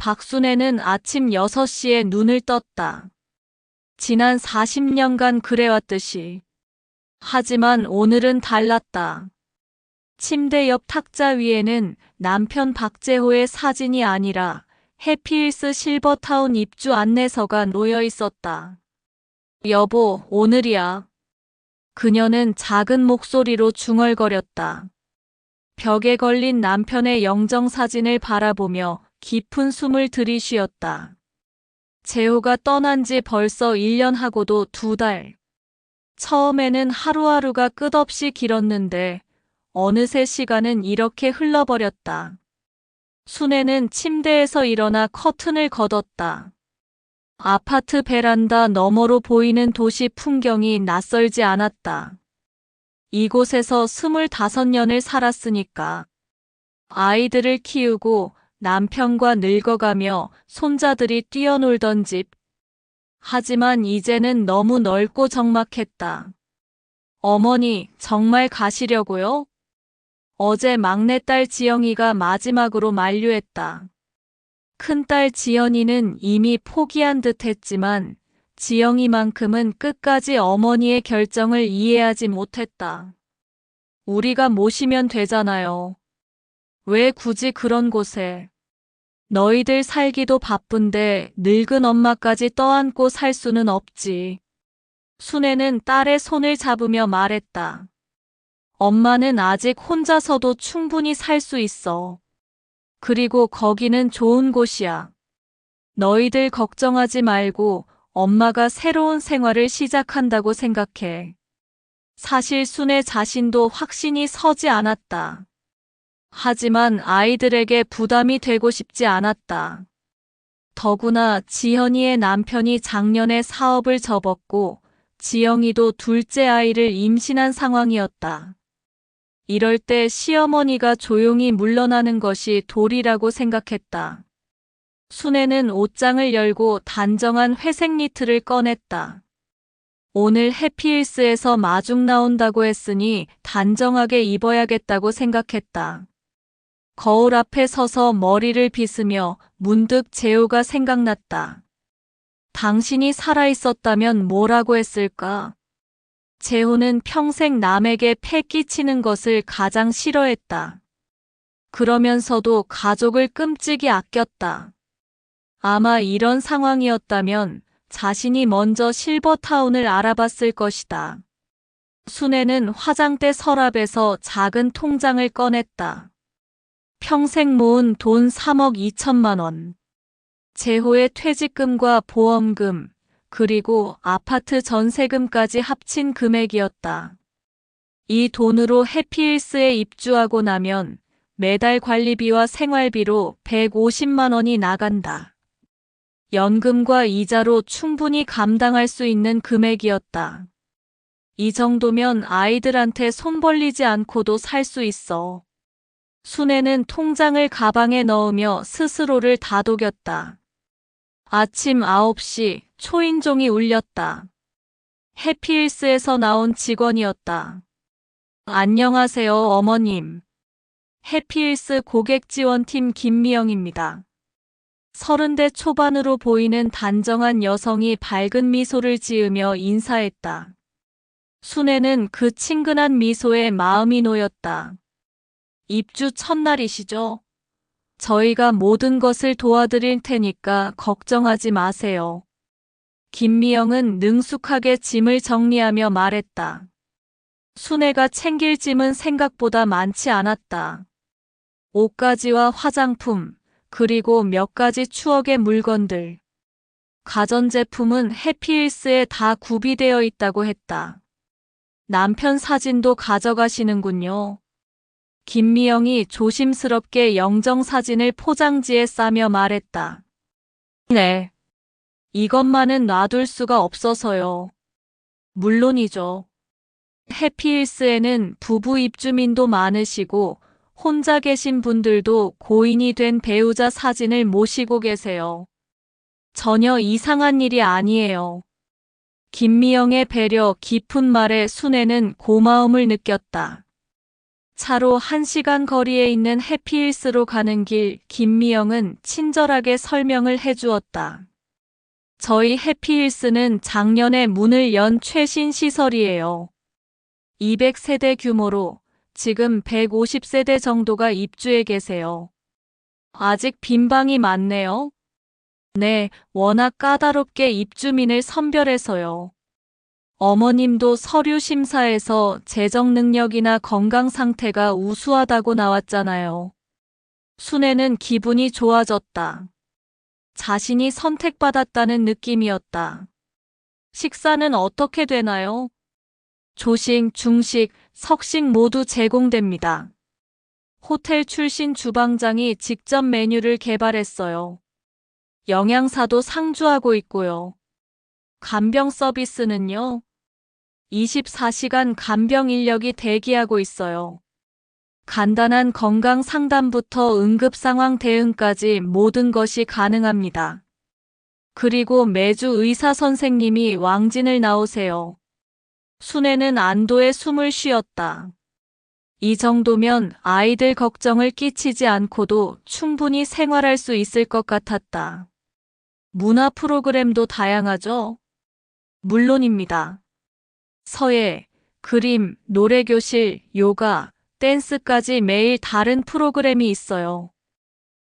박순애는 아침 6시에 눈을 떴다. 지난 40년간 그래왔듯이. 하지만 오늘은 달랐다. 침대 옆 탁자 위에는 남편 박재호의 사진이 아니라 해피힐스 실버타운 입주 안내서가 놓여 있었다. 여보, 오늘이야. 그녀는 작은 목소리로 중얼거렸다. 벽에 걸린 남편의 영정사진을 바라보며 깊은 숨을 들이쉬었다. 재호가 떠난 지 벌써 1년하고도 2달. 처음에는 하루하루가 끝없이 길었는데 어느새 시간은 이렇게 흘러버렸다. 순애는 침대에서 일어나 커튼을 걷었다. 아파트 베란다 너머로 보이는 도시 풍경이 낯설지 않았다. 이곳에서 25년을 살았으니까. 아이들을 키우고 남편과 늙어가며 손자들이 뛰어놀던 집. 하지만 이제는 너무 넓고 적막했다. 어머니, 정말 가시려고요? 어제 막내딸 지영이가 마지막으로 만류했다. 큰딸 지연이는 이미 포기한 듯 했지만 지영이만큼은 끝까지 어머니의 결정을 이해하지 못했다. 우리가 모시면 되잖아요. 왜 굳이 그런 곳에? 너희들 살기도 바쁜데 늙은 엄마까지 떠안고 살 수는 없지. 순애는 딸의 손을 잡으며 말했다. 엄마는 아직 혼자서도 충분히 살 수 있어. 그리고 거기는 좋은 곳이야. 너희들 걱정하지 말고 엄마가 새로운 생활을 시작한다고 생각해. 사실 순애 자신도 확신이 서지 않았다. 하지만 아이들에게 부담이 되고 싶지 않았다. 더구나 지현이의 남편이 작년에 사업을 접었고 지영이도 둘째 아이를 임신한 상황이었다. 이럴 때 시어머니가 조용히 물러나는 것이 도리라고 생각했다. 순애는 옷장을 열고 단정한 회색 니트를 꺼냈다. 오늘 해피힐스에서 마중 나온다고 했으니 단정하게 입어야겠다고 생각했다. 거울 앞에 서서 머리를 빗으며 문득 재호가 생각났다. 당신이 살아있었다면 뭐라고 했을까? 재호는 평생 남에게 패 끼치는 것을 가장 싫어했다. 그러면서도 가족을 끔찍이 아꼈다. 아마 이런 상황이었다면 자신이 먼저 실버타운을 알아봤을 것이다. 순애는 화장대 서랍에서 작은 통장을 꺼냈다. 평생 모은 돈 3억 2천만 원. 재호의 퇴직금과 보험금, 그리고 아파트 전세금까지 합친 금액이었다. 이 돈으로 해피힐스에 입주하고 나면 매달 관리비와 생활비로 150만 원이 나간다. 연금과 이자로 충분히 감당할 수 있는 금액이었다. 이 정도면 아이들한테 손 벌리지 않고도 살 수 있어. 순애는 통장을 가방에 넣으며 스스로를 다독였다. 아침 9시 초인종이 울렸다. 해피힐스에서 나온 직원이었다. 안녕하세요, 어머님. 해피힐스 고객지원팀 김미영입니다. 30대 초반으로 보이는 단정한 여성이 밝은 미소를 지으며 인사했다. 순애는 그 친근한 미소에 마음이 놓였다. 입주 첫날이시죠? 저희가 모든 것을 도와드릴 테니까 걱정하지 마세요. 김미영은 능숙하게 짐을 정리하며 말했다. 순애가 챙길 짐은 생각보다 많지 않았다. 옷가지와 화장품, 그리고 몇 가지 추억의 물건들. 가전제품은 해피힐스에 다 구비되어 있다고 했다. 남편 사진도 가져가시는군요. 김미영이 조심스럽게 영정사진을 포장지에 싸며 말했다. 네. 이것만은 놔둘 수가 없어서요. 물론이죠. 해피힐스에는 부부 입주민도 많으시고 혼자 계신 분들도 고인이 된 배우자 사진을 모시고 계세요. 전혀 이상한 일이 아니에요. 김미영의 배려 깊은 말에 순애는 고마움을 느꼈다. 차로 1시간 거리에 있는 해피힐스로 가는 길 김미영은 친절하게 설명을 해주었다. 저희 해피힐스는 작년에 문을 연 최신 시설이에요. 200세대 규모로 지금 150세대 정도가 입주해 계세요. 아직 빈 방이 많네요. 네, 워낙 까다롭게 입주민을 선별해서요. 어머님도 서류 심사에서 재정 능력이나 건강 상태가 우수하다고 나왔잖아요. 순애는 기분이 좋아졌다. 자신이 선택받았다는 느낌이었다. 식사는 어떻게 되나요? 조식, 중식, 석식 모두 제공됩니다. 호텔 출신 주방장이 직접 메뉴를 개발했어요. 영양사도 상주하고 있고요. 간병 서비스는요? 24시간 간병 인력이 대기하고 있어요. 간단한 건강 상담부터 응급 상황 대응까지 모든 것이 가능합니다. 그리고 매주 의사 선생님이 왕진을 나오세요. 순애는 안도의 숨을 쉬었다. 이 정도면 아이들 걱정을 끼치지 않고도 충분히 생활할 수 있을 것 같았다. 문화 프로그램도 다양하죠? 물론입니다. 서예, 그림, 노래교실, 요가, 댄스까지 매일 다른 프로그램이 있어요.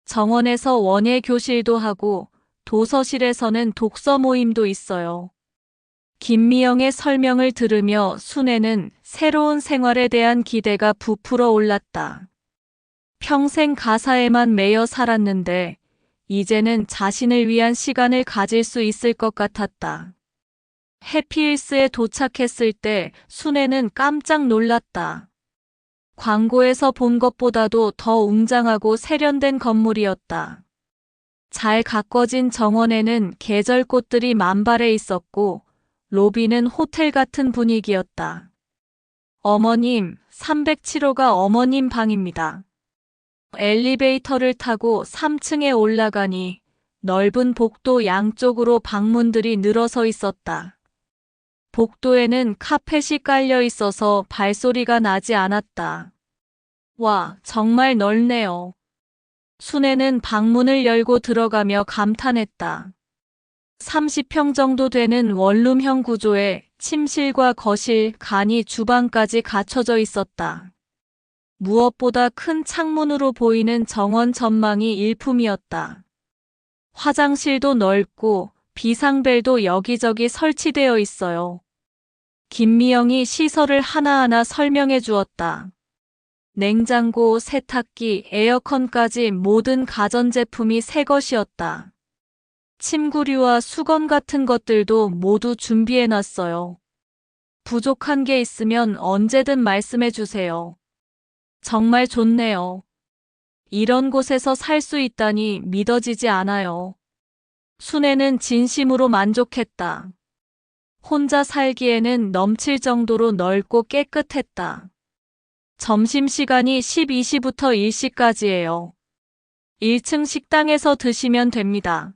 정원에서 원예 교실도 하고 도서실에서는 독서 모임도 있어요. 김미영의 설명을 들으며 순애는 새로운 생활에 대한 기대가 부풀어 올랐다. 평생 가사에만 매여 살았는데 이제는 자신을 위한 시간을 가질 수 있을 것 같았다. 해피힐스에 도착했을 때 순애는 깜짝 놀랐다. 광고에서 본 것보다도 더 웅장하고 세련된 건물이었다. 잘 가꿔진 정원에는 계절꽃들이 만발해 있었고 로비는 호텔 같은 분위기였다. 어머님, 307호가 어머님 방입니다. 엘리베이터를 타고 3층에 올라가니 넓은 복도 양쪽으로 방문들이 늘어서 있었다. 복도에는 카펫이 깔려 있어서 발소리가 나지 않았다. 와, 정말 넓네요. 순애는 방문을 열고 들어가며 감탄했다. 30평 정도 되는 원룸형 구조에 침실과 거실, 간이 주방까지 갖춰져 있었다. 무엇보다 큰 창문으로 보이는 정원 전망이 일품이었다. 화장실도 넓고 비상벨도 여기저기 설치되어 있어요. 김미영이 시설을 하나하나 설명해 주었다. 냉장고, 세탁기, 에어컨까지 모든 가전제품이 새 것이었다. 침구류와 수건 같은 것들도 모두 준비해 놨어요. 부족한 게 있으면 언제든 말씀해 주세요. 정말 좋네요. 이런 곳에서 살 수 있다니 믿어지지 않아요. 순애는 진심으로 만족했다. 혼자 살기에는 넘칠 정도로 넓고 깨끗했다. 점심시간이 12시부터 1시까지예요. 1층 식당에서 드시면 됩니다.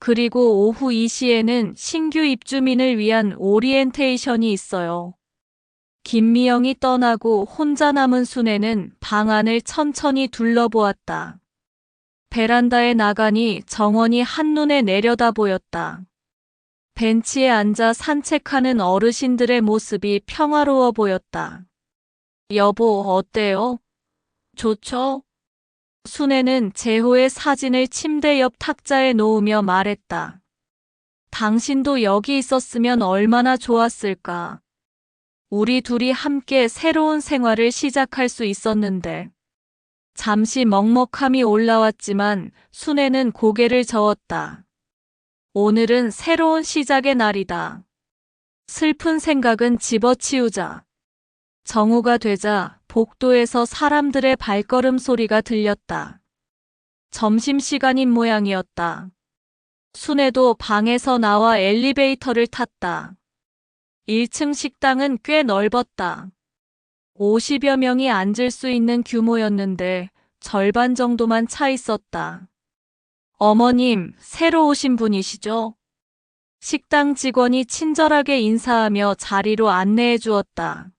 그리고 오후 2시에는 신규 입주민을 위한 오리엔테이션이 있어요. 김미영이 떠나고 혼자 남은 순애는 방 안을 천천히 둘러보았다. 베란다에 나가니 정원이 한눈에 내려다 보였다. 벤치에 앉아 산책하는 어르신들의 모습이 평화로워 보였다. 여보, 어때요? 좋죠? 순애는 재호의 사진을 침대 옆 탁자에 놓으며 말했다. 당신도 여기 있었으면 얼마나 좋았을까. 우리 둘이 함께 새로운 생활을 시작할 수 있었는데. 잠시 먹먹함이 올라왔지만 순애는 고개를 저었다. 오늘은 새로운 시작의 날이다. 슬픈 생각은 집어치우자. 정오가 되자 복도에서 사람들의 발걸음 소리가 들렸다. 점심시간인 모양이었다. 순애도 방에서 나와 엘리베이터를 탔다. 1층 식당은 꽤 넓었다. 50여 명이 앉을 수 있는 규모였는데 절반 정도만 차 있었다. 어머님, 새로 오신 분이시죠? 식당 직원이 친절하게 인사하며 자리로 안내해 주었다.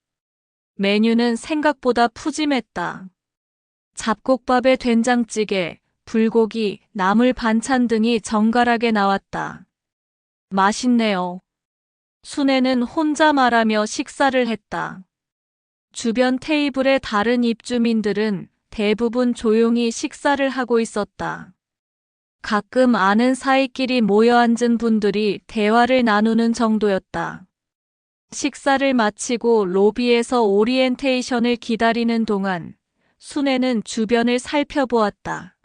메뉴는 생각보다 푸짐했다. 잡곡밥에 된장찌개, 불고기, 나물 반찬 등이 정갈하게 나왔다. 맛있네요. 순애는 혼자 말하며 식사를 했다. 주변 테이블의 다른 입주민들은 대부분 조용히 식사를 하고 있었다. 가끔 아는 사이끼리 모여 앉은 분들이 대화를 나누는 정도였다. 식사를 마치고 로비에서 오리엔테이션을 기다리는 동안 순애는 주변을 살펴보았다.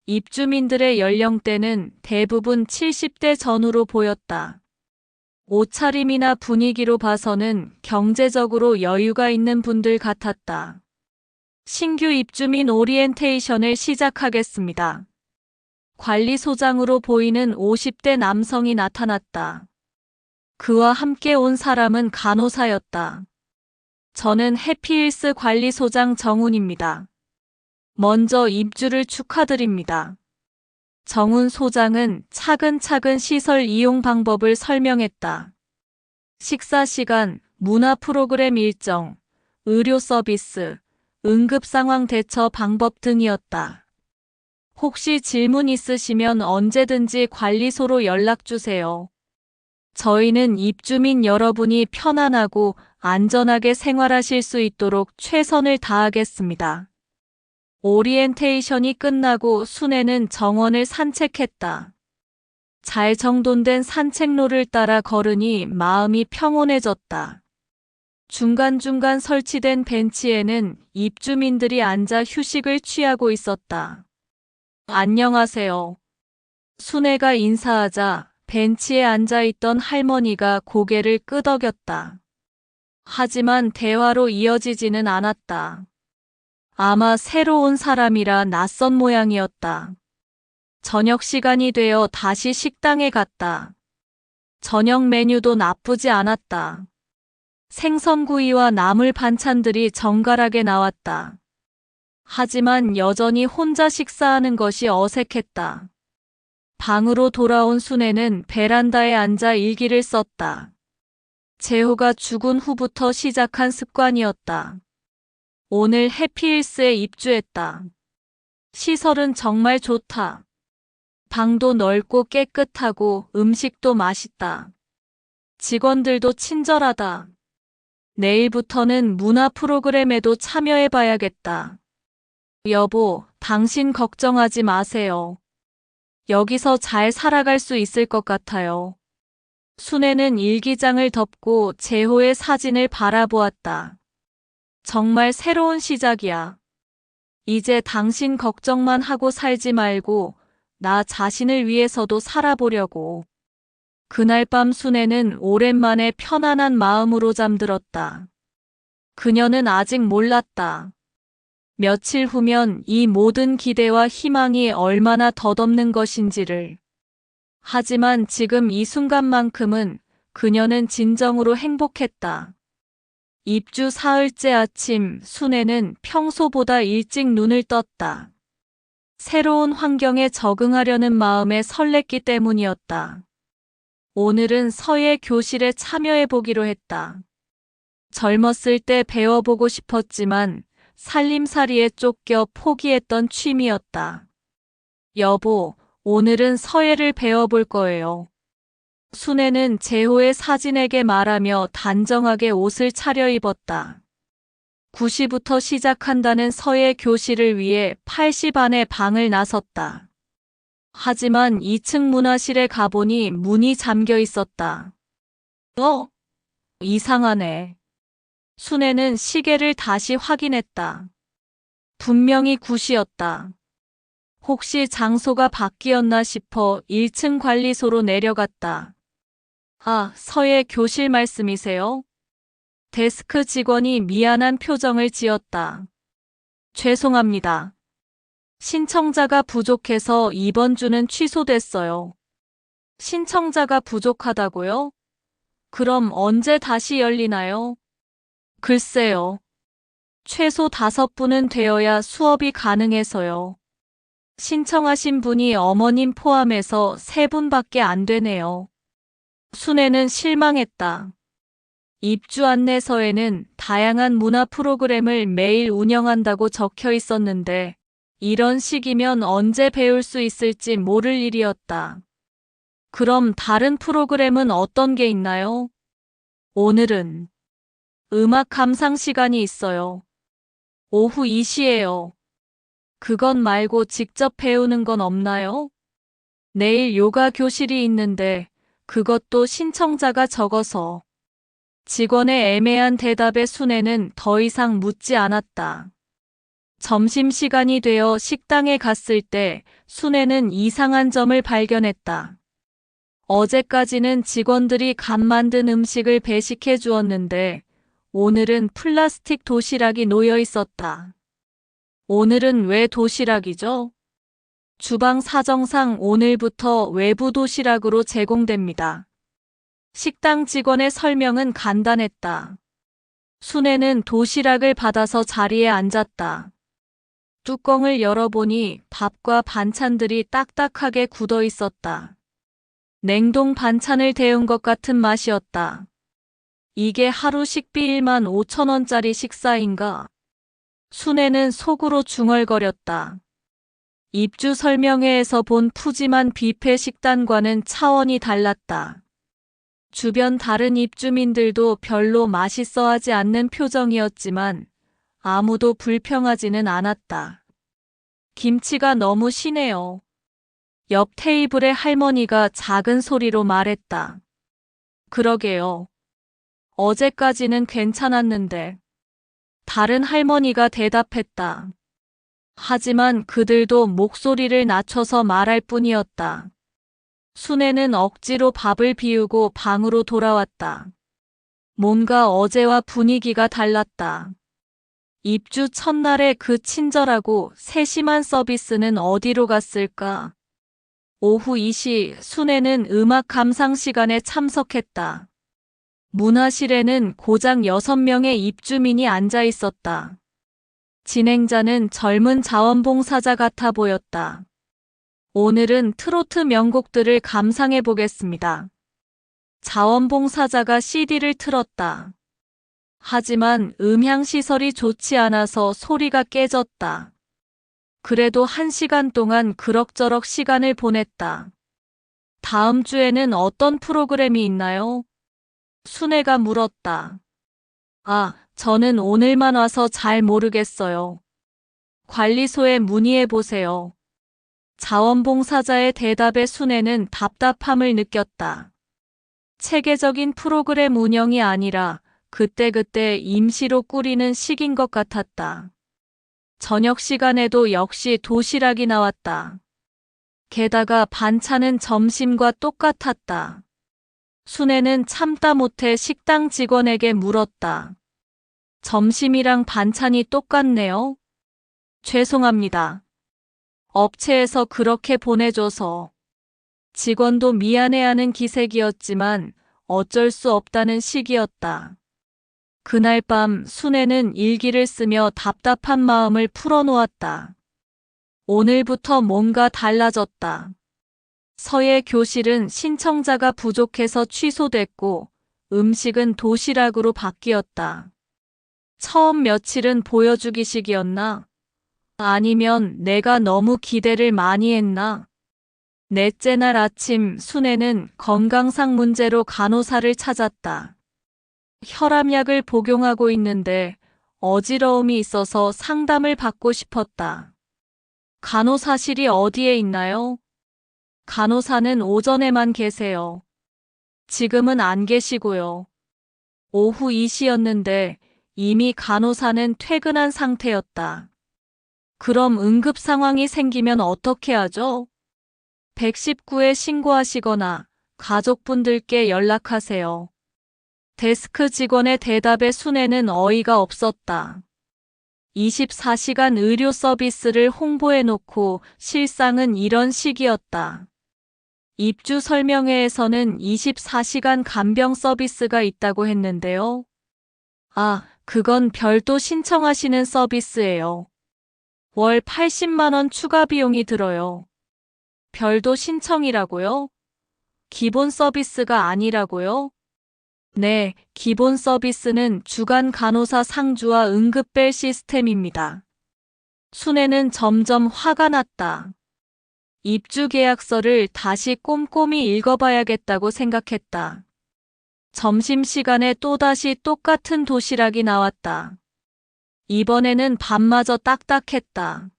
입주민들의 연령대는 대부분 70대 전후로 보였다. 옷차림이나 분위기로 봐서는 경제적으로 여유가 있는 분들 같았다. 신규 입주민 오리엔테이션을 시작하겠습니다. 관리소장으로 보이는 50대 남성이 나타났다. 그와 함께 온 사람은 간호사였다. 저는 해피힐스 관리소장 정훈입니다. 먼저 입주를 축하드립니다. 정훈 소장은 차근차근 시설 이용 방법을 설명했다. 식사 시간, 문화 프로그램 일정, 의료 서비스, 응급 상황 대처 방법 등이었다. 혹시 질문 있으시면 언제든지 관리소로 연락 주세요. 저희는 입주민 여러분이 편안하고 안전하게 생활하실 수 있도록 최선을 다하겠습니다. 오리엔테이션이 끝나고 순애는 정원을 산책했다. 잘 정돈된 산책로를 따라 걸으니 마음이 평온해졌다. 중간중간 설치된 벤치에는 입주민들이 앉아 휴식을 취하고 있었다. 안녕하세요. 순애가 인사하자 벤치에 앉아있던 할머니가 고개를 끄덕였다. 하지만 대화로 이어지지는 않았다. 아마 새로 온 사람이라 낯선 모양이었다. 저녁 시간이 되어 다시 식당에 갔다. 저녁 메뉴도 나쁘지 않았다. 생선구이와 나물 반찬들이 정갈하게 나왔다. 하지만 여전히 혼자 식사하는 것이 어색했다. 방으로 돌아온 순애는 베란다에 앉아 일기를 썼다. 재호가 죽은 후부터 시작한 습관이었다. 오늘 해피힐스에 입주했다. 시설은 정말 좋다. 방도 넓고 깨끗하고 음식도 맛있다. 직원들도 친절하다. 내일부터는 문화 프로그램에도 참여해봐야겠다. 여보, 당신 걱정하지 마세요. 여기서 잘 살아갈 수 있을 것 같아요. 순애는 일기장을 덮고 재호의 사진을 바라보았다. 정말 새로운 시작이야. 이제 당신 걱정만 하고 살지 말고 나 자신을 위해서도 살아보려고. 그날 밤 순애는 오랜만에 편안한 마음으로 잠들었다. 그녀는 아직 몰랐다. 며칠 후면 이 모든 기대와 희망이 얼마나 덧없는 것인지를. 하지만 지금 이 순간만큼은 그녀는 진정으로 행복했다. 입주 사흘째 아침 순애는 평소보다 일찍 눈을 떴다. 새로운 환경에 적응하려는 마음에 설렜기 때문이었다. 오늘은 서예 교실에 참여해보기로 했다. 젊었을 때 배워보고 싶었지만 살림살이에 쫓겨 포기했던 취미였다. 여보, 오늘은 서예를 배워볼 거예요. 순애는 재호의 사진에게 말하며 단정하게 옷을 차려입었다. 9시부터 시작한다는 서예 교실을 위해 8시 반에 방을 나섰다. 하지만 2층 문화실에 가보니 문이 잠겨 있었다. 이상하네. 순애는 시계를 다시 확인했다. 분명히 9시였다. 혹시 장소가 바뀌었나 싶어 1층 관리소로 내려갔다. 아, 서예 교실 말씀이세요? 데스크 직원이 미안한 표정을 지었다. 죄송합니다. 신청자가 부족해서 이번 주는 취소됐어요. 신청자가 부족하다고요? 그럼 언제 다시 열리나요? 글쎄요. 최소 5분은 되어야 수업이 가능해서요. 신청하신 분이 어머님 포함해서 3분밖에 안 되네요. 순애는 실망했다. 입주 안내서에는 다양한 문화 프로그램을 매일 운영한다고 적혀 있었는데 이런 시기면 언제 배울 수 있을지 모를 일이었다. 그럼 다른 프로그램은 어떤 게 있나요? 오늘은 음악 감상 시간이 있어요. 오후 2시예요. 그건 말고 직접 배우는 건 없나요? 내일 요가 교실이 있는데 그것도 신청자가 적어서. 직원의 애매한 대답에 순애는 더 이상 묻지 않았다. 점심시간이 되어 식당에 갔을 때 순애는 이상한 점을 발견했다. 어제까지는 직원들이 갓 만든 음식을 배식해 주었는데 오늘은 플라스틱 도시락이 놓여 있었다. 오늘은 왜 도시락이죠? 주방 사정상 오늘부터 외부 도시락으로 제공됩니다. 식당 직원의 설명은 간단했다. 순애는 도시락을 받아서 자리에 앉았다. 뚜껑을 열어보니 밥과 반찬들이 딱딱하게 굳어 있었다. 냉동 반찬을 데운 것 같은 맛이었다. 이게 하루 식비 1만 5천 원짜리 식사인가? 순애는 속으로 중얼거렸다. 입주 설명회에서 본 푸짐한 뷔페 식단과는 차원이 달랐다. 주변 다른 입주민들도 별로 맛있어하지 않는 표정이었지만 아무도 불평하지는 않았다. 김치가 너무 시네요. 옆 테이블의 할머니가 작은 소리로 말했다. 그러게요. 어제까지는 괜찮았는데. 다른 할머니가 대답했다. 하지만 그들도 목소리를 낮춰서 말할 뿐이었다. 순애는 억지로 밥을 비우고 방으로 돌아왔다. 뭔가 어제와 분위기가 달랐다. 입주 첫날의 그 친절하고 세심한 서비스는 어디로 갔을까? 오후 2시 순애는 음악 감상 시간에 참석했다. 문화실에는 고작 6명의 입주민이 앉아 있었다. 진행자는 젊은 자원봉사자 같아 보였다. 오늘은 트로트 명곡들을 감상해 보겠습니다. 자원봉사자가 CD를 틀었다. 하지만 음향시설이 좋지 않아서 소리가 깨졌다. 그래도 1시간 동안 그럭저럭 시간을 보냈다. 다음 주에는 어떤 프로그램이 있나요? 순애가 물었다. 아, 저는 오늘만 와서 잘 모르겠어요. 관리소에 문의해 보세요. 자원봉사자의 대답에 순애는 답답함을 느꼈다. 체계적인 프로그램 운영이 아니라 그때그때 임시로 꾸리는 식인 것 같았다. 저녁 시간에도 역시 도시락이 나왔다. 게다가 반찬은 점심과 똑같았다. 순애는 참다 못해 식당 직원에게 물었다. 점심이랑 반찬이 똑같네요. 죄송합니다. 업체에서 그렇게 보내줘서. 직원도 미안해하는 기색이었지만 어쩔 수 없다는 식이었다. 그날 밤 순애는 일기를 쓰며 답답한 마음을 풀어놓았다. 오늘부터 뭔가 달라졌다. 서예 교실은 신청자가 부족해서 취소됐고 음식은 도시락으로 바뀌었다. 처음 며칠은 보여주기식이었나? 아니면 내가 너무 기대를 많이 했나? 넷째 날 아침 순애는 건강상 문제로 간호사를 찾았다. 혈압약을 복용하고 있는데 어지러움이 있어서 상담을 받고 싶었다. 간호사실이 어디에 있나요? 간호사는 오전에만 계세요. 지금은 안 계시고요. 오후 2시였는데 이미 간호사는 퇴근한 상태였다. 그럼 응급 상황이 생기면 어떻게 하죠? 119에 신고하시거나 가족분들께 연락하세요. 데스크 직원의 대답에 순애는 어이가 없었다. 24시간 의료 서비스를 홍보해놓고 실상은 이런 식이었다. 입주 설명회에서는 24시간 간병 서비스가 있다고 했는데요. 아, 그건 별도 신청하시는 서비스예요. 월 80만 원 추가 비용이 들어요. 별도 신청이라고요? 기본 서비스가 아니라고요? 네, 기본 서비스는 주간 간호사 상주와 응급벨 시스템입니다. 순애는 점점 화가 났다. 입주 계약서를 다시 꼼꼼히 읽어봐야겠다고 생각했다. 점심시간에 또다시 똑같은 도시락이 나왔다. 이번에는 밥마저 딱딱했다.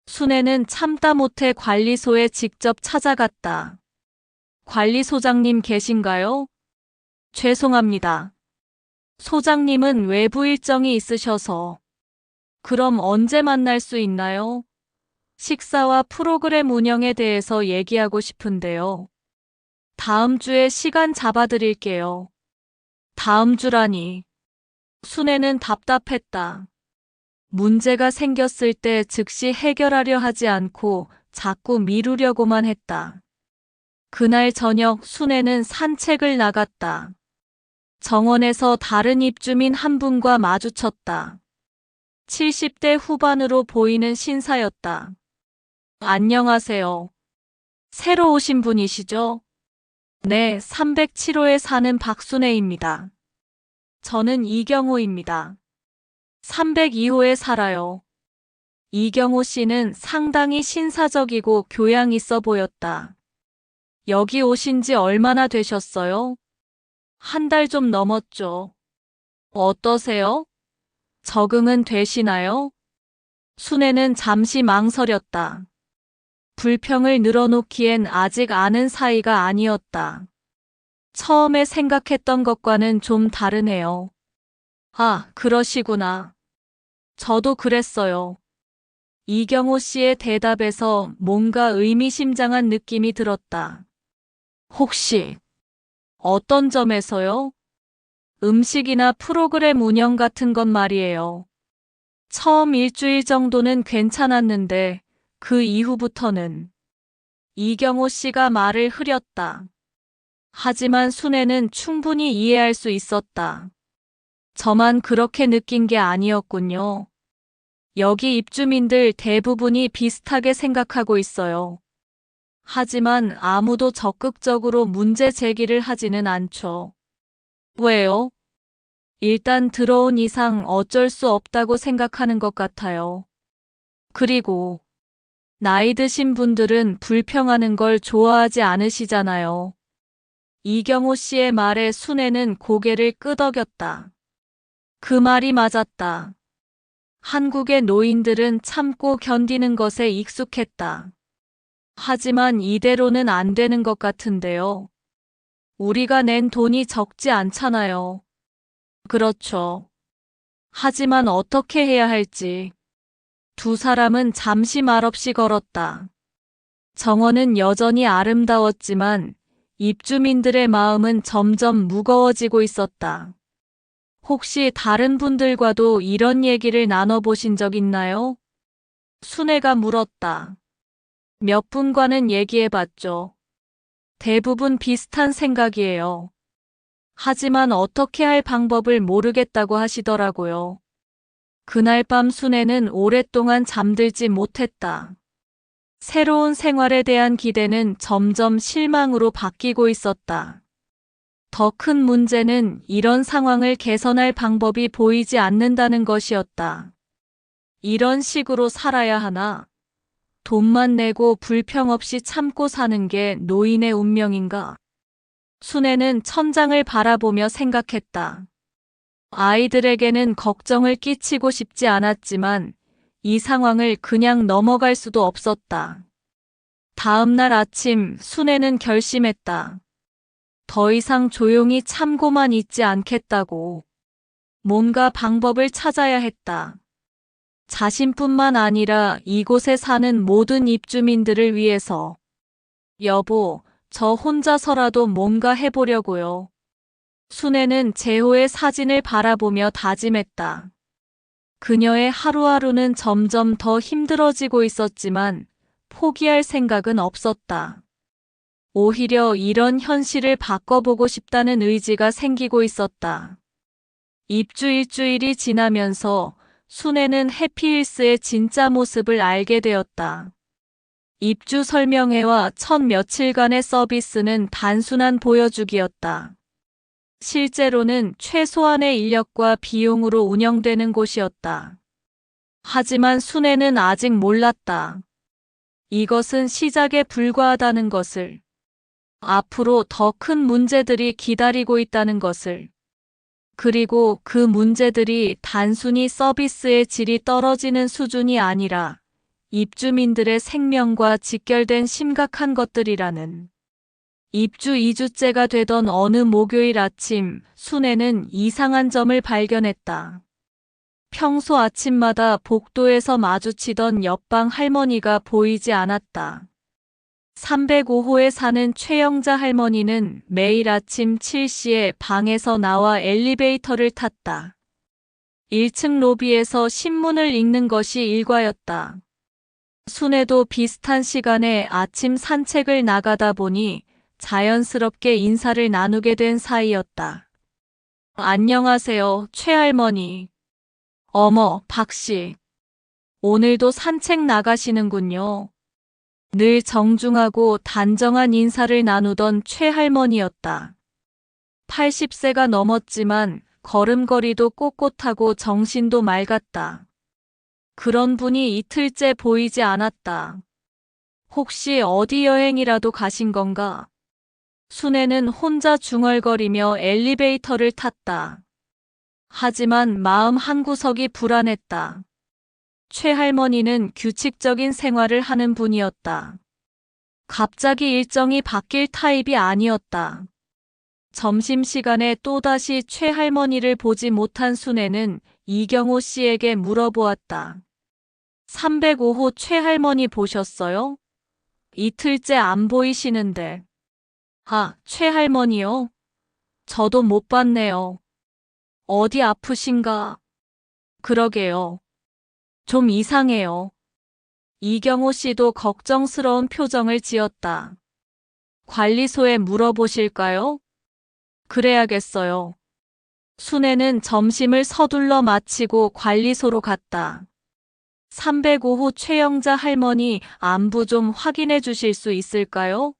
순애는 참다 못해 관리소에 직접 찾아갔다. 관리소장님 계신가요? 죄송합니다. 소장님은 외부 일정이 있으셔서. 그럼 언제 만날 수 있나요? 식사와 프로그램 운영에 대해서 얘기하고 싶은데요. 다음 주에 시간 잡아드릴게요. 다음 주라니. 순애는 답답했다. 문제가 생겼을 때 즉시 해결하려 하지 않고 자꾸 미루려고만 했다. 그날 저녁 순애는 산책을 나갔다. 정원에서 다른 입주민 한 분과 마주쳤다. 70대 후반으로 보이는 신사였다. 안녕하세요. 새로 오신 분이시죠? 네, 307호에 사는 박순애입니다. 저는 이경호입니다. 302호에 살아요. 이경호 씨는 상당히 신사적이고 교양 있어 보였다. 여기 오신 지 얼마나 되셨어요? 한 달 좀 넘었죠. 어떠세요? 적응은 되시나요? 순애는 잠시 망설였다. 불평을 늘어놓기엔 아직 아는 사이가 아니었다. 처음에 생각했던 것과는 좀 다르네요. 아, 그러시구나. 저도 그랬어요. 이경호 씨의 대답에서 뭔가 의미심장한 느낌이 들었다. 혹시 어떤 점에서요? 음식이나 프로그램 운영 같은 건 말이에요. 처음 일주일 정도는 괜찮았는데 그 이후부터는. 이경호 씨가 말을 흐렸다. 하지만 순애는 충분히 이해할 수 있었다. 저만 그렇게 느낀 게 아니었군요. 여기 입주민들 대부분이 비슷하게 생각하고 있어요. 하지만 아무도 적극적으로 문제 제기를 하지는 않죠. 왜요? 일단 들어온 이상 어쩔 수 없다고 생각하는 것 같아요. 그리고 나이 드신 분들은 불평하는 걸 좋아하지 않으시잖아요. 이경호 씨의 말에 순애는 고개를 끄덕였다. 그 말이 맞았다. 한국의 노인들은 참고 견디는 것에 익숙했다. 하지만 이대로는 안 되는 것 같은데요. 우리가 낸 돈이 적지 않잖아요. 그렇죠. 하지만 어떻게 해야 할지. 두 사람은 잠시 말없이 걸었다. 정원은 여전히 아름다웠지만 입주민들의 마음은 점점 무거워지고 있었다. 혹시 다른 분들과도 이런 얘기를 나눠보신 적 있나요? 순애가 물었다. 몇 분과는 얘기해봤죠. 대부분 비슷한 생각이에요. 하지만 어떻게 할 방법을 모르겠다고 하시더라고요. 그날 밤 순애는 오랫동안 잠들지 못했다. 새로운 생활에 대한 기대는 점점 실망으로 바뀌고 있었다. 더 큰 문제는 이런 상황을 개선할 방법이 보이지 않는다는 것이었다. 이런 식으로 살아야 하나? 돈만 내고 불평 없이 참고 사는 게 노인의 운명인가? 순애는 천장을 바라보며 생각했다. 아이들에게는 걱정을 끼치고 싶지 않았지만 이 상황을 그냥 넘어갈 수도 없었다. 다음 날 아침 순애는 결심했다. 더 이상 조용히 참고만 있지 않겠다고. 뭔가 방법을 찾아야 했다. 자신뿐만 아니라 이곳에 사는 모든 입주민들을 위해서. 여보, 저 혼자서라도 뭔가 해보려고요. 순애는 재호의 사진을 바라보며 다짐했다. 그녀의 하루하루는 점점 더 힘들어지고 있었지만 포기할 생각은 없었다. 오히려 이런 현실을 바꿔보고 싶다는 의지가 생기고 있었다. 입주 일주일이 지나면서 순애는 해피힐스의 진짜 모습을 알게 되었다. 입주 설명회와 첫 며칠간의 서비스는 단순한 보여주기였다. 실제로는 최소한의 인력과 비용으로 운영되는 곳이었다. 하지만 순애는 아직 몰랐다. 이것은 시작에 불과하다는 것을. 앞으로 더 큰 문제들이 기다리고 있다는 것을. 그리고 그 문제들이 단순히 서비스의 질이 떨어지는 수준이 아니라 입주민들의 생명과 직결된 심각한 것들이라는. 입주 2주째가 되던 어느 목요일 아침, 순애는 이상한 점을 발견했다. 평소 아침마다 복도에서 마주치던 옆방 할머니가 보이지 않았다. 305호에 사는 최영자 할머니는 매일 아침 7시에 방에서 나와 엘리베이터를 탔다. 1층 로비에서 신문을 읽는 것이 일과였다. 순애도 비슷한 시간에 아침 산책을 나가다 보니 자연스럽게 인사를 나누게 된 사이였다. 안녕하세요, 최할머니. 어머, 박씨. 오늘도 산책 나가시는군요. 늘 정중하고 단정한 인사를 나누던 최할머니였다. 80세가 넘었지만 걸음걸이도 꼿꼿하고 정신도 맑았다. 그런 분이 이틀째 보이지 않았다. 혹시 어디 여행이라도 가신 건가? 순애는 혼자 중얼거리며 엘리베이터를 탔다. 하지만 마음 한구석이 불안했다. 최할머니는 규칙적인 생활을 하는 분이었다. 갑자기 일정이 바뀔 타입이 아니었다. 점심시간에 또다시 최할머니를 보지 못한 순애는 이경호 씨에게 물어보았다. 305호 최할머니 보셨어요? 이틀째 안 보이시는데. 아, 최할머니요? 저도 못 봤네요. 어디 아프신가? 그러게요. 좀 이상해요. 이경호 씨도 걱정스러운 표정을 지었다. 관리소에 물어보실까요? 그래야겠어요. 순애는 점심을 서둘러 마치고 관리소로 갔다. 305호 최영자 할머니 안부 좀 확인해 주실 수 있을까요?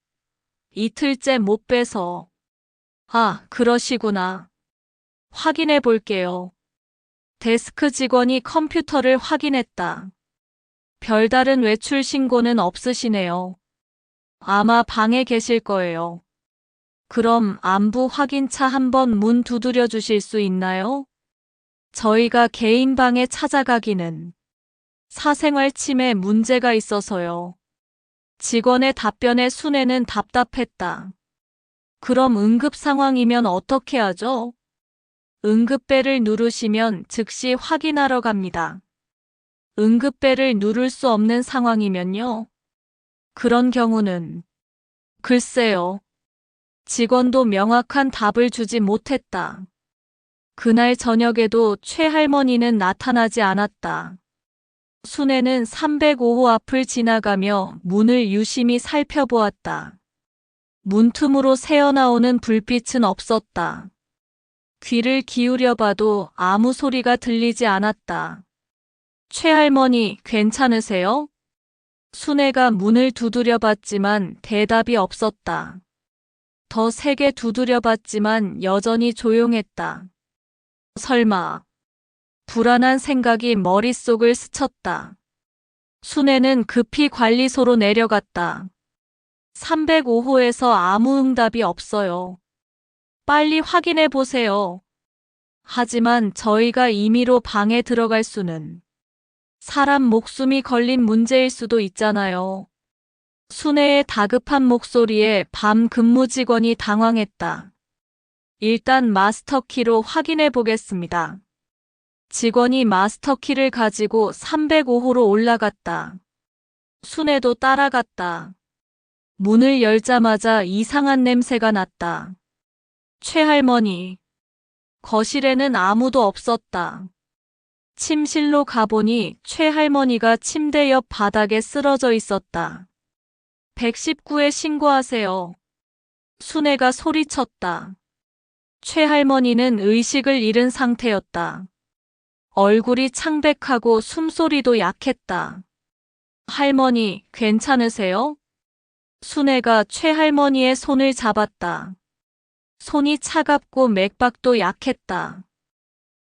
이틀째 못 뵈서. 아, 그러시구나. 확인해 볼게요. 데스크 직원이 컴퓨터를 확인했다. 별다른 외출 신고는 없으시네요. 아마 방에 계실 거예요. 그럼 안부 확인차 한번 문 두드려 주실 수 있나요? 저희가 개인 방에 찾아가기는. 사생활 침해 문제가 있어서요. 직원의 답변에 순애는 답답했다. 그럼 응급 상황이면 어떻게 하죠? 응급벨을 누르시면 즉시 확인하러 갑니다. 응급벨을 누를 수 없는 상황이면요? 그런 경우는 글쎄요. 직원도 명확한 답을 주지 못했다. 그날 저녁에도 최할머니는 나타나지 않았다. 순애는 305호 앞을 지나가며 문을 유심히 살펴보았다. 문틈으로 새어나오는 불빛은 없었다. 귀를 기울여 봐도 아무 소리가 들리지 않았다. 최할머니, 괜찮으세요? 순애가 문을 두드려 봤지만 대답이 없었다. 더 세게 두드려 봤지만 여전히 조용했다. 설마. 불안한 생각이 머릿속을 스쳤다. 순애는 급히 관리소로 내려갔다. 305호에서 아무 응답이 없어요. 빨리 확인해 보세요. 하지만 저희가 임의로 방에 들어갈 수는. 사람 목숨이 걸린 문제일 수도 있잖아요. 순애의 다급한 목소리에 밤 근무 직원이 당황했다. 일단 마스터키로 확인해 보겠습니다. 직원이 마스터키를 가지고 305호로 올라갔다. 순애도 따라갔다. 문을 열자마자 이상한 냄새가 났다. 최할머니. 거실에는 아무도 없었다. 침실로 가보니 최할머니가 침대 옆 바닥에 쓰러져 있었다. 119에 신고하세요. 순애가 소리쳤다. 최할머니는 의식을 잃은 상태였다. 얼굴이 창백하고 숨소리도 약했다. 할머니, 괜찮으세요? 순애가 최할머니의 손을 잡았다. 손이 차갑고 맥박도 약했다.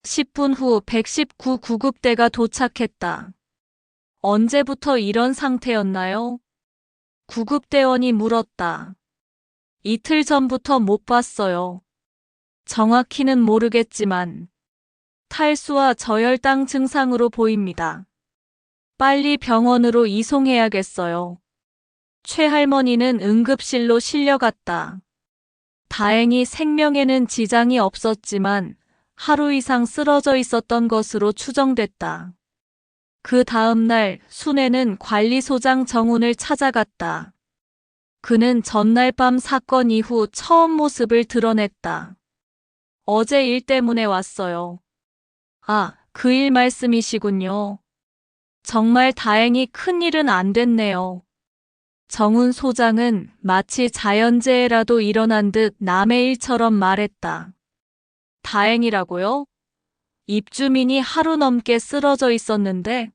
10분 후 119 구급대가 도착했다. 언제부터 이런 상태였나요? 구급대원이 물었다. 이틀 전부터 못 봤어요. 정확히는 모르겠지만 탈수와 저혈당 증상으로 보입니다. 빨리 병원으로 이송해야겠어요. 최할머니는 응급실로 실려갔다. 다행히 생명에는 지장이 없었지만 하루 이상 쓰러져 있었던 것으로 추정됐다. 그 다음 날 순애는 관리소장 정훈을 찾아갔다. 그는 전날 밤 사건 이후 처음 모습을 드러냈다. 어제 일 때문에 왔어요. 아, 그 일 말씀이시군요. 정말 다행히 큰일은 안 됐네요. 정훈 소장은 마치 자연재해라도 일어난 듯 남의 일처럼 말했다. 다행이라고요? 입주민이 하루 넘게 쓰러져 있었는데,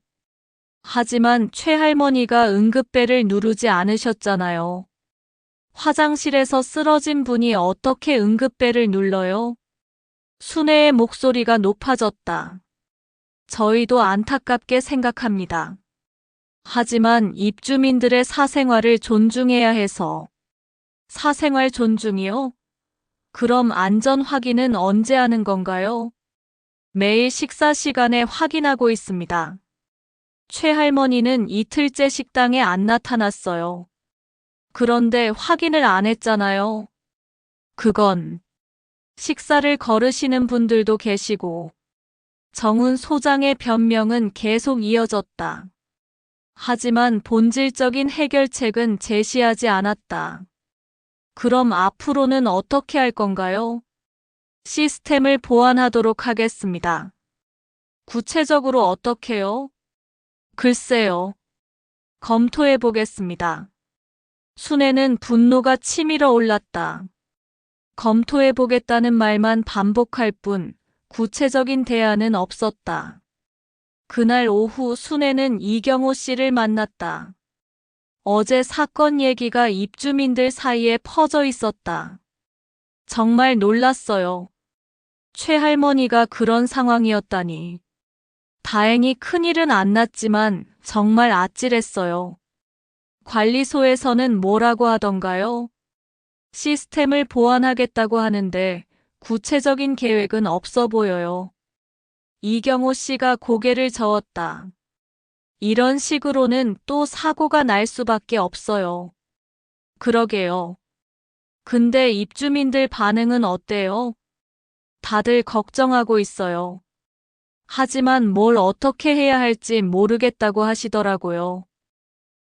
하지만 최할머니가 응급벨을 누르지 않으셨잖아요. 화장실에서 쓰러진 분이 어떻게 응급벨을 눌러요? 순애의 목소리가 높아졌다. 저희도 안타깝게 생각합니다. 하지만 입주민들의 사생활을 존중해야 해서. 사생활 존중이요? 그럼 안전 확인은 언제 하는 건가요? 매일 식사 시간에 확인하고 있습니다. 최할머니는 이틀째 식당에 안 나타났어요. 그런데 확인을 안 했잖아요. 그건 식사를 거르시는 분들도 계시고 정훈 소장의 변명은 계속 이어졌다. 하지만 본질적인 해결책은 제시하지 않았다. 그럼 앞으로는 어떻게 할 건가요? 시스템을 보완하도록 하겠습니다. 구체적으로 어떻게요? 글쎄요. 검토해 보겠습니다. 순애는 분노가 치밀어 올랐다. 검토해 보겠다는 말만 반복할 뿐 구체적인 대안은 없었다. 그날 오후 순애는 이경호 씨를 만났다. 어제 사건 얘기가 입주민들 사이에 퍼져 있었다. 정말 놀랐어요. 최할머니가 그런 상황이었다니. 다행히 큰일은 안 났지만 정말 아찔했어요. 관리소에서는 뭐라고 하던가요? 시스템을 보완하겠다고 하는데 구체적인 계획은 없어 보여요. 이경호 씨가 고개를 저었다. 이런 식으로는 또 사고가 날 수밖에 없어요. 그러게요. 근데 입주민들 반응은 어때요? 다들 걱정하고 있어요. 하지만 뭘 어떻게 해야 할지 모르겠다고 하시더라고요.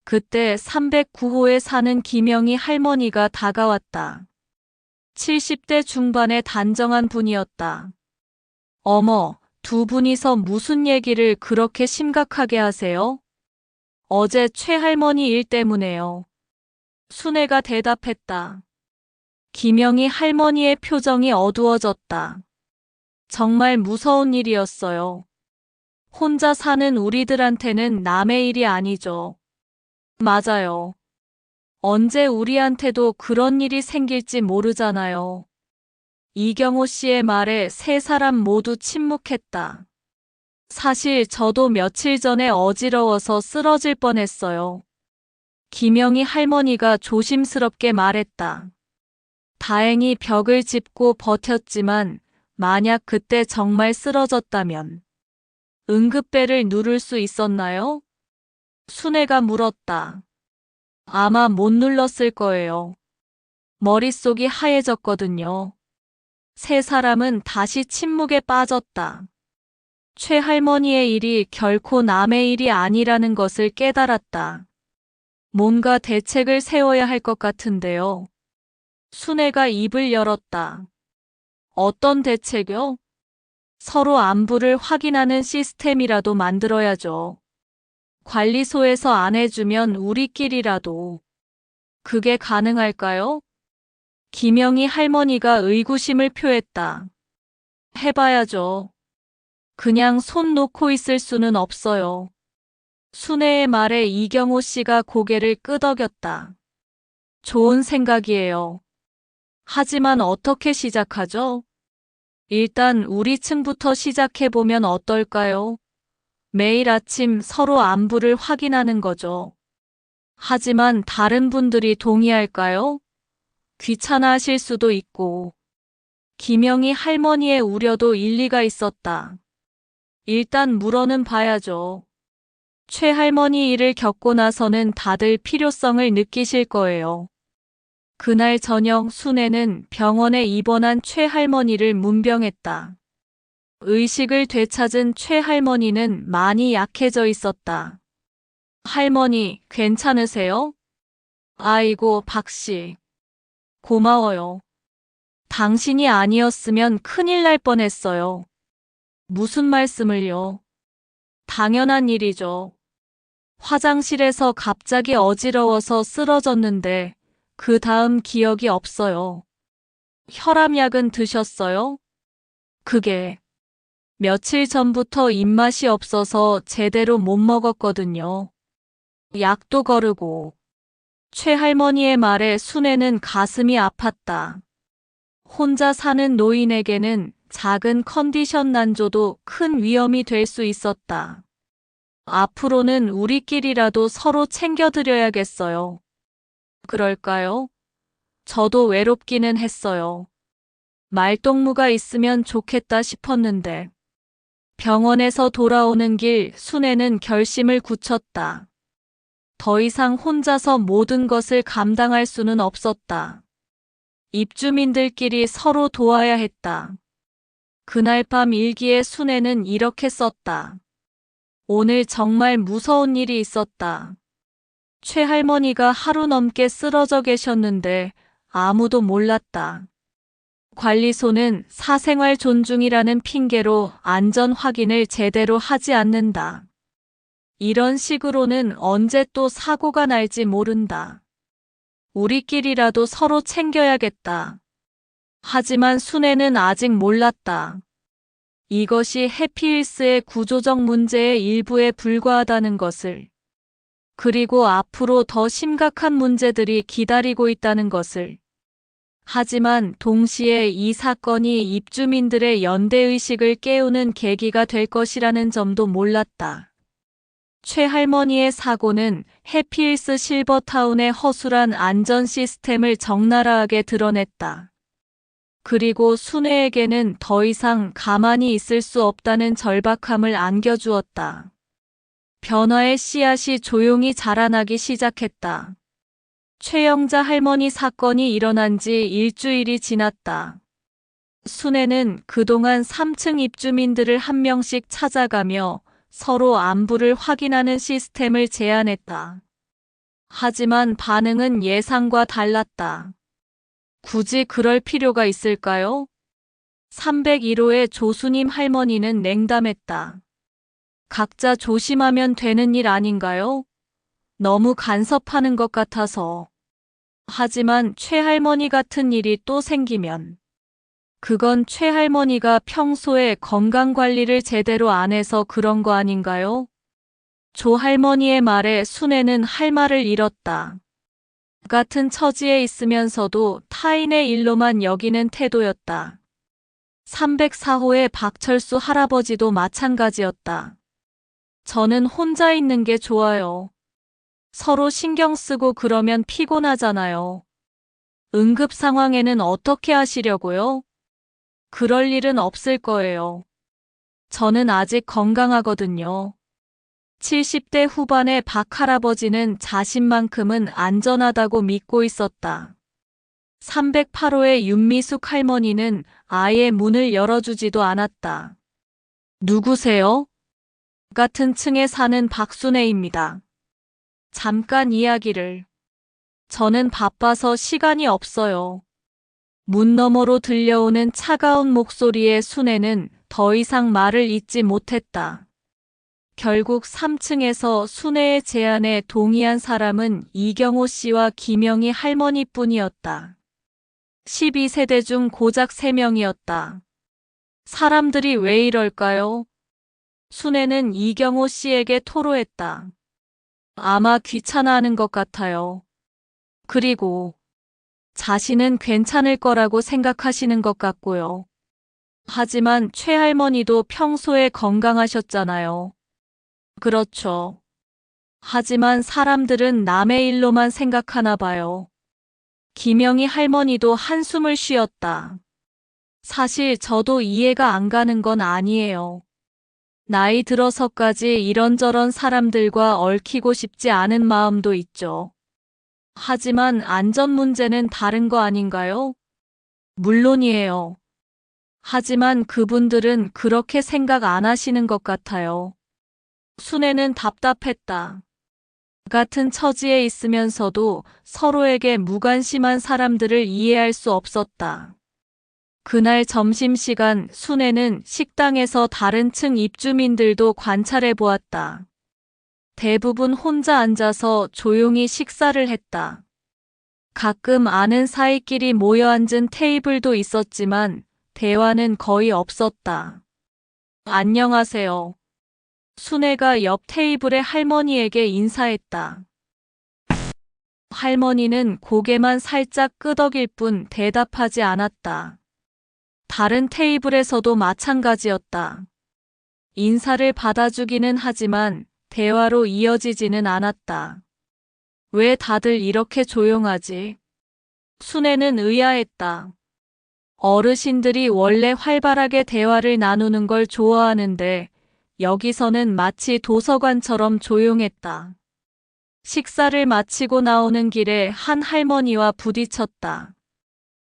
그때 309호에 사는 김영희 할머니가 다가왔다. 70대 중반의 단정한 분이었다. 어머, 두 분이서 무슨 얘기를 그렇게 심각하게 하세요? 어제 최할머니 일 때문에요. 순애가 대답했다. 김영희 할머니의 표정이 어두워졌다. 정말 무서운 일이었어요. 혼자 사는 우리들한테는 남의 일이 아니죠. 맞아요. 언제 우리한테도 그런 일이 생길지 모르잖아요. 이경호 씨의 말에 세 사람 모두 침묵했다. 사실 저도 며칠 전에 어지러워서 쓰러질 뻔했어요. 김영희 할머니가 조심스럽게 말했다. 다행히 벽을 짚고 버텼지만 만약 그때 정말 쓰러졌다면 응급벨을 누를 수 있었나요? 순애가 물었다. 아마 못 눌렀을 거예요. 머릿속이 하얘졌거든요. 세 사람은 다시 침묵에 빠졌다. 최할머니의 일이 결코 남의 일이 아니라는 것을 깨달았다. 뭔가 대책을 세워야 할 것 같은데요. 순애가 입을 열었다. 어떤 대책요? 서로 안부를 확인하는 시스템이라도 만들어야죠. 관리소에서 안 해주면 우리끼리라도. 그게 가능할까요? 김영희 할머니가 의구심을 표했다. 해봐야죠. 그냥 손 놓고 있을 수는 없어요. 순애의 말에 이경호 씨가 고개를 끄덕였다. 좋은 생각이에요. 하지만 어떻게 시작하죠? 일단 우리 층부터 시작해보면 어떨까요? 매일 아침 서로 안부를 확인하는 거죠. 하지만 다른 분들이 동의할까요? 귀찮아하실 수도 있고. 김영희 할머니의 우려도 일리가 있었다. 일단 물어는 봐야죠. 최 할머니 일을 겪고 나서는 다들 필요성을 느끼실 거예요. 그날 저녁 순애는 병원에 입원한 최 할머니를 문병했다. 의식을 되찾은 최 할머니는 많이 약해져 있었다. 할머니, 괜찮으세요? 아이고, 박씨. 고마워요. 당신이 아니었으면 큰일 날 뻔했어요. 무슨 말씀을요? 당연한 일이죠. 화장실에서 갑자기 어지러워서 쓰러졌는데 그 다음 기억이 없어요. 혈압약은 드셨어요? 그게 며칠 전부터 입맛이 없어서 제대로 못 먹었거든요. 약도 거르고. 최 할머니의 말에 순애는 가슴이 아팠다. 혼자 사는 노인에게는 작은 컨디션 난조도 큰 위험이 될 수 있었다. 앞으로는 우리끼리라도 서로 챙겨드려야겠어요. 그럴까요? 저도 외롭기는 했어요. 말동무가 있으면 좋겠다 싶었는데. 병원에서 돌아오는 길 순애는 결심을 굳혔다. 더 이상 혼자서 모든 것을 감당할 수는 없었다. 입주민들끼리 서로 도와야 했다. 그날 밤 일기에 순애는 이렇게 썼다. 오늘 정말 무서운 일이 있었다. 최 할머니가 하루 넘게 쓰러져 계셨는데 아무도 몰랐다. 관리소는 사생활 존중이라는 핑계로 안전 확인을 제대로 하지 않는다. 이런 식으로는 언제 또 사고가 날지 모른다. 우리끼리라도 서로 챙겨야겠다. 하지만 순애는 아직 몰랐다. 이것이 해피힐스의 구조적 문제의 일부에 불과하다는 것을. 그리고 앞으로 더 심각한 문제들이 기다리고 있다는 것을. 하지만 동시에 이 사건이 입주민들의 연대의식을 깨우는 계기가 될 것이라는 점도 몰랐다. 최 할머니의 사고는 해피힐스 실버타운의 허술한 안전 시스템을 적나라하게 드러냈다. 그리고 순애에게는 더 이상 가만히 있을 수 없다는 절박함을 안겨주었다. 변화의 씨앗이 조용히 자라나기 시작했다. 최영자 할머니 사건이 일어난 지 일주일이 지났다. 순애는 그동안 3층 입주민들을 한 명씩 찾아가며 서로 안부를 확인하는 시스템을 제안했다. 하지만 반응은 예상과 달랐다. 굳이 그럴 필요가 있을까요? 301호의 조수님 할머니는 냉담했다. 각자 조심하면 되는 일 아닌가요? 너무 간섭하는 것 같아서. 하지만 최할머니 같은 일이 또 생기면 그건 최할머니가 평소에 건강관리를 제대로 안 해서 그런 거 아닌가요? 조 할머니의 말에 순애는 할 말을 잃었다. 같은 처지에 있으면서도 타인의 일로만 여기는 태도였다. 304호의 박철수 할아버지도 마찬가지였다. 저는 혼자 있는 게 좋아요. 서로 신경 쓰고 그러면 피곤하잖아요. 응급 상황에는 어떻게 하시려고요? 그럴 일은 없을 거예요. 저는 아직 건강하거든요. 70대 후반의 박 할아버지는 자신만큼은 안전하다고 믿고 있었다. 308호의 윤미숙 할머니는 아예 문을 열어주지도 않았다. 누구세요? 같은 층에 사는 박순애입니다. 잠깐 이야기를. 저는 바빠서 시간이 없어요. 문 너머로 들려오는 차가운 목소리에 순애는 더 이상 말을 잇지 못했다. 결국 3층에서 순애의 제안에 동의한 사람은 이경호 씨와 김영희 할머니뿐이었다. 12세대 중 고작 3명이었다. 사람들이 왜 이럴까요? 순애는 이경호 씨에게 토로했다. 아마 귀찮아하는 것 같아요. 그리고 자신은 괜찮을 거라고 생각하시는 것 같고요. 하지만 최할머니도 평소에 건강하셨잖아요. 그렇죠. 하지만 사람들은 남의 일로만 생각하나 봐요. 김영희 할머니도 한숨을 쉬었다. 사실 저도 이해가 안 가는 건 아니에요. 나이 들어서까지 이런저런 사람들과 얽히고 싶지 않은 마음도 있죠. 하지만 안전 문제는 다른 거 아닌가요? 물론이에요. 하지만 그분들은 그렇게 생각 안 하시는 것 같아요. 순애는 답답했다. 같은 처지에 있으면서도 서로에게 무관심한 사람들을 이해할 수 없었다. 그날 점심시간 순애는 식당에서 다른 층 입주민들도 관찰해 보았다. 대부분 혼자 앉아서 조용히 식사를 했다. 가끔 아는 사이끼리 모여 앉은 테이블도 있었지만 대화는 거의 없었다. 안녕하세요. 순애가 옆 테이블의 할머니에게 인사했다. 할머니는 고개만 살짝 끄덕일 뿐 대답하지 않았다. 다른 테이블에서도 마찬가지였다. 인사를 받아주기는 하지만 대화로 이어지지는 않았다. 왜 다들 이렇게 조용하지? 순애는 의아했다. 어르신들이 원래 활발하게 대화를 나누는 걸 좋아하는데 여기서는 마치 도서관처럼 조용했다. 식사를 마치고 나오는 길에 한 할머니와 부딪혔다.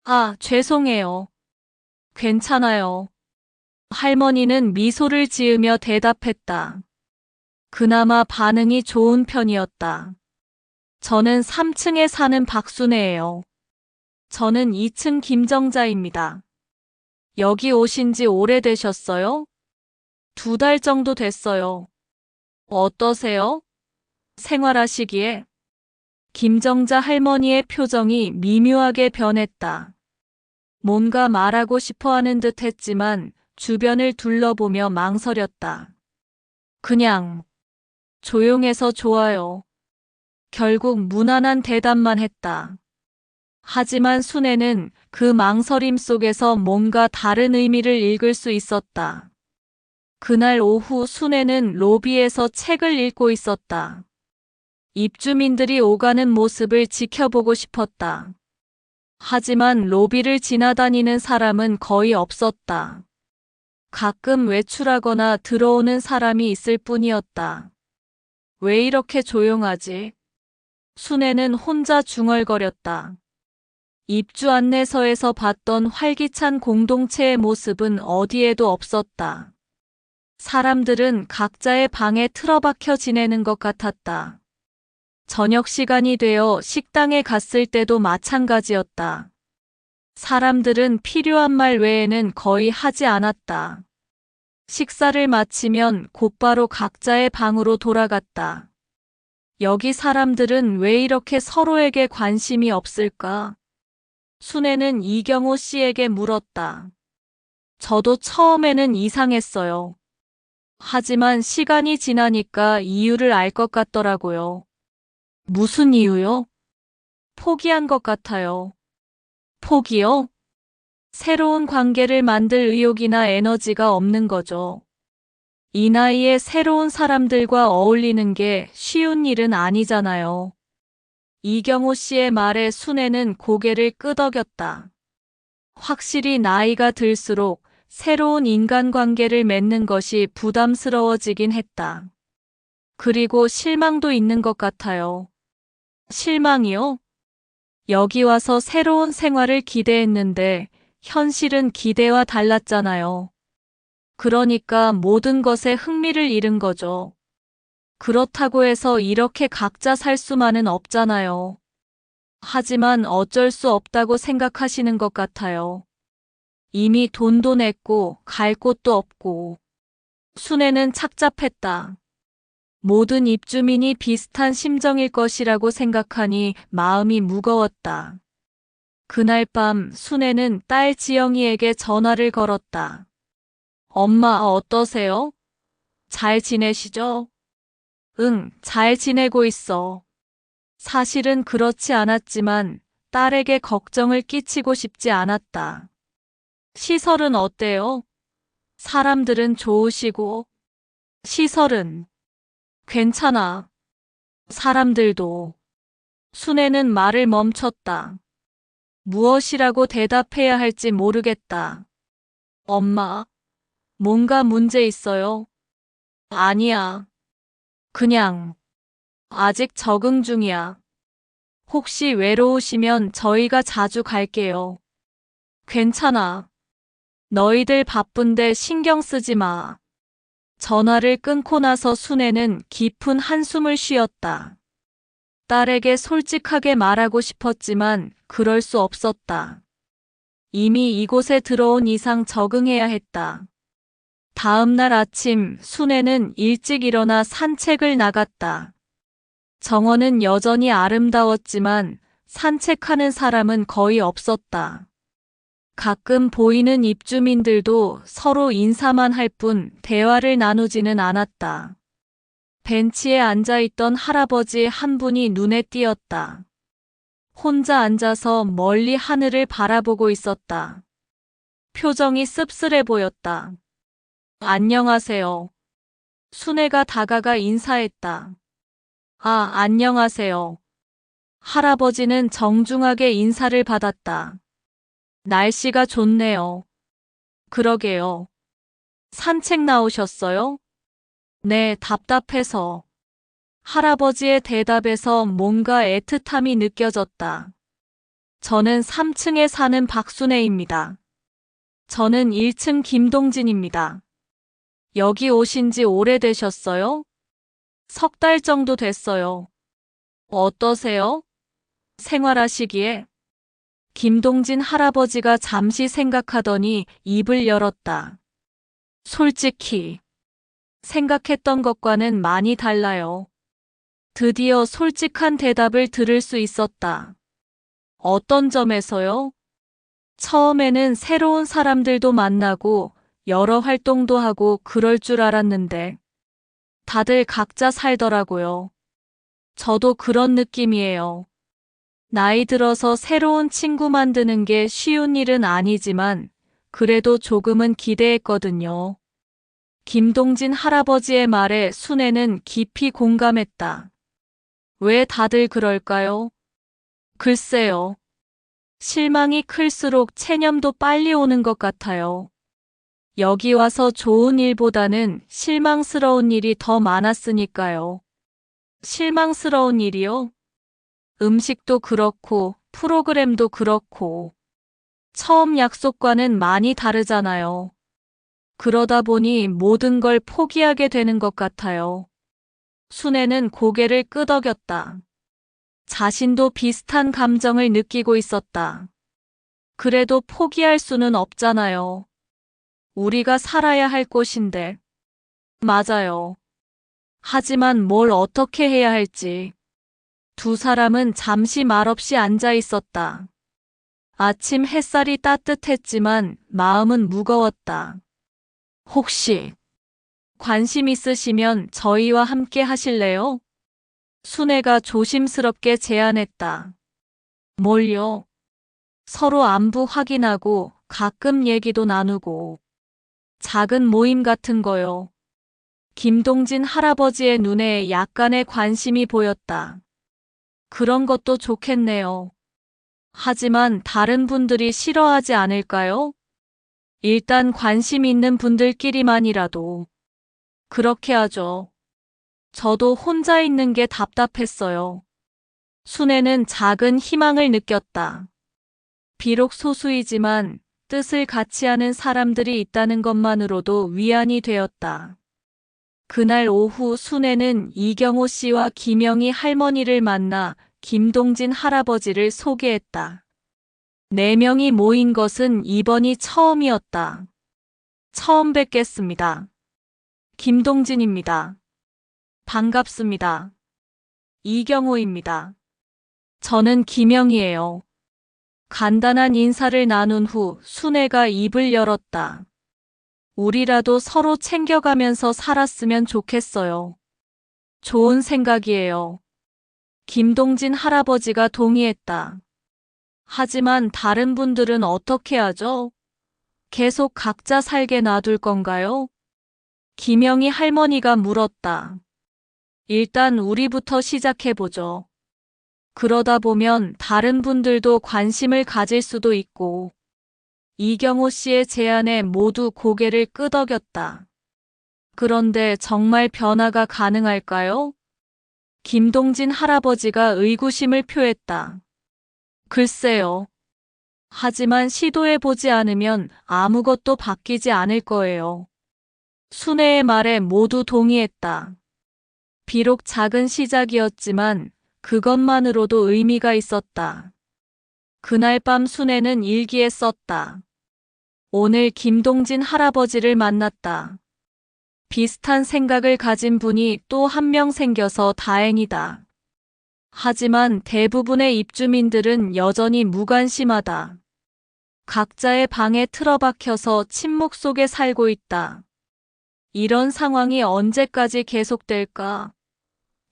아, 죄송해요. 괜찮아요. 할머니는 미소를 지으며 대답했다. 그나마 반응이 좋은 편이었다. 저는 3층에 사는 박순애예요. 저는 2층 김정자입니다. 여기 오신 지 오래되셨어요? 2달 정도 됐어요. 어떠세요? 생활하시기에? 김정자 할머니의 표정이 미묘하게 변했다. 뭔가 말하고 싶어 하는 듯 했지만 주변을 둘러보며 망설였다. 그냥 조용해서 좋아요. 결국 무난한 대답만 했다. 하지만 순애는 그 망설임 속에서 뭔가 다른 의미를 읽을 수 있었다. 그날 오후 순애는 로비에서 책을 읽고 있었다. 입주민들이 오가는 모습을 지켜보고 싶었다. 하지만 로비를 지나다니는 사람은 거의 없었다. 가끔 외출하거나 들어오는 사람이 있을 뿐이었다. 왜 이렇게 조용하지? 순애는 혼자 중얼거렸다. 입주 안내서에서 봤던 활기찬 공동체의 모습은 어디에도 없었다. 사람들은 각자의 방에 틀어박혀 지내는 것 같았다. 저녁 시간이 되어 식당에 갔을 때도 마찬가지였다. 사람들은 필요한 말 외에는 거의 하지 않았다. 식사를 마치면 곧바로 각자의 방으로 돌아갔다. 여기 사람들은 왜 이렇게 서로에게 관심이 없을까? 순애는 이경호 씨에게 물었다. 저도 처음에는 이상했어요. 하지만 시간이 지나니까 이유를 알 것 같더라고요. 무슨 이유요? 포기한 것 같아요. 포기요? 새로운 관계를 만들 의욕이나 에너지가 없는 거죠. 이 나이에 새로운 사람들과 어울리는 게 쉬운 일은 아니잖아요. 이경호 씨의 말에 순애는 고개를 끄덕였다. 확실히 나이가 들수록 새로운 인간관계를 맺는 것이 부담스러워지긴 했다. 그리고 실망도 있는 것 같아요. 실망이요? 여기 와서 새로운 생활을 기대했는데 현실은 기대와 달랐잖아요. 그러니까 모든 것에 흥미를 잃은 거죠. 그렇다고 해서 이렇게 각자 살 수만은 없잖아요. 하지만 어쩔 수 없다고 생각하시는 것 같아요. 이미 돈도 냈고 갈 곳도 없고. 순애는 착잡했다. 모든 입주민이 비슷한 심정일 것이라고 생각하니 마음이 무거웠다. 그날 밤 순애는 딸 지영이에게 전화를 걸었다. 엄마 어떠세요? 잘 지내시죠? 응, 잘 지내고 있어. 사실은 그렇지 않았지만 딸에게 걱정을 끼치고 싶지 않았다. 시설은 어때요? 사람들은 좋으시고, 시설은 괜찮아. 사람들도. 순애는 말을 멈췄다. 무엇이라고 대답해야 할지 모르겠다. 엄마, 뭔가 문제 있어요? 아니야. 그냥, 아직 적응 중이야. 혹시 외로우시면 저희가 자주 갈게요. 괜찮아. 너희들 바쁜데 신경 쓰지 마. 전화를 끊고 나서 순애는 깊은 한숨을 쉬었다. 딸에게 솔직하게 말하고 싶었지만 그럴 수 없었다. 이미 이곳에 들어온 이상 적응해야 했다. 다음 날 아침 순애는 일찍 일어나 산책을 나갔다. 정원은 여전히 아름다웠지만 산책하는 사람은 거의 없었다. 가끔 보이는 입주민들도 서로 인사만 할 뿐 대화를 나누지는 않았다. 벤치에 앉아있던 할아버지 한 분이 눈에 띄었다. 혼자 앉아서 멀리 하늘을 바라보고 있었다. 표정이 씁쓸해 보였다. 안녕하세요. 순애가 다가가 인사했다. 아, 안녕하세요. 할아버지는 정중하게 인사를 받았다. 날씨가 좋네요. 그러게요. 산책 나오셨어요? 네, 답답해서. 할아버지의 대답에서 뭔가 애틋함이 느껴졌다. 저는 3층에 사는 박순애입니다. 저는 1층 김동진입니다. 여기 오신 지 오래되셨어요? 3달 정도 됐어요. 어떠세요? 생활하시기에? 김동진 할아버지가 잠시 생각하더니 입을 열었다. 솔직히, 생각했던 것과는 많이 달라요. 드디어 솔직한 대답을 들을 수 있었다. 어떤 점에서요? 처음에는 새로운 사람들도 만나고 여러 활동도 하고 그럴 줄 알았는데 다들 각자 살더라고요. 저도 그런 느낌이에요. 나이 들어서 새로운 친구 만드는 게 쉬운 일은 아니지만 그래도 조금은 기대했거든요. 김동진 할아버지의 말에 순애는 깊이 공감했다. 왜 다들 그럴까요? 글쎄요. 실망이 클수록 체념도 빨리 오는 것 같아요. 여기 와서 좋은 일보다는 실망스러운 일이 더 많았으니까요. 실망스러운 일이요? 음식도 그렇고 프로그램도 그렇고 처음 약속과는 많이 다르잖아요. 그러다 보니 모든 걸 포기하게 되는 것 같아요. 순애는 고개를 끄덕였다. 자신도 비슷한 감정을 느끼고 있었다. 그래도 포기할 수는 없잖아요. 우리가 살아야 할 곳인데. 맞아요. 하지만 뭘 어떻게 해야 할지. 두 사람은 잠시 말없이 앉아 있었다. 아침 햇살이 따뜻했지만 마음은 무거웠다. 혹시 관심 있으시면 저희와 함께 하실래요? 순애가 조심스럽게 제안했다. 뭘요? 서로 안부 확인하고 가끔 얘기도 나누고 작은 모임 같은 거요. 김동진 할아버지의 눈에 약간의 관심이 보였다. 그런 것도 좋겠네요. 하지만 다른 분들이 싫어하지 않을까요? 일단 관심 있는 분들끼리만이라도. 그렇게 하죠. 저도 혼자 있는 게 답답했어요. 순애는 작은 희망을 느꼈다. 비록 소수이지만 뜻을 같이 하는 사람들이 있다는 것만으로도 위안이 되었다. 그날 오후 순애는 이경호 씨와 김영희 할머니를 만나 김동진 할아버지를 소개했다. 4명이 모인 것은 이번이 처음이었다. 처음 뵙겠습니다. 김동진입니다. 반갑습니다. 이경호입니다. 저는 김영희예요. 간단한 인사를 나눈 후 순애가 입을 열었다. 우리라도 서로 챙겨가면서 살았으면 좋겠어요. 좋은 생각이에요. 김동진 할아버지가 동의했다. 하지만 다른 분들은 어떻게 하죠? 계속 각자 살게 놔둘 건가요? 김영희 할머니가 물었다. 일단 우리부터 시작해보죠. 그러다 보면 다른 분들도 관심을 가질 수도 있고. 이경호 씨의 제안에 모두 고개를 끄덕였다. 그런데 정말 변화가 가능할까요? 김동진 할아버지가 의구심을 표했다. 글쎄요. 하지만 시도해보지 않으면 아무것도 바뀌지 않을 거예요. 순애의 말에 모두 동의했다. 비록 작은 시작이었지만 그것만으로도 의미가 있었다. 그날 밤 순애는 일기에 썼다. 오늘 김동진 할아버지를 만났다. 비슷한 생각을 가진 분이 또 한 명 생겨서 다행이다. 하지만 대부분의 입주민들은 여전히 무관심하다. 각자의 방에 틀어박혀서 침묵 속에 살고 있다. 이런 상황이 언제까지 계속될까?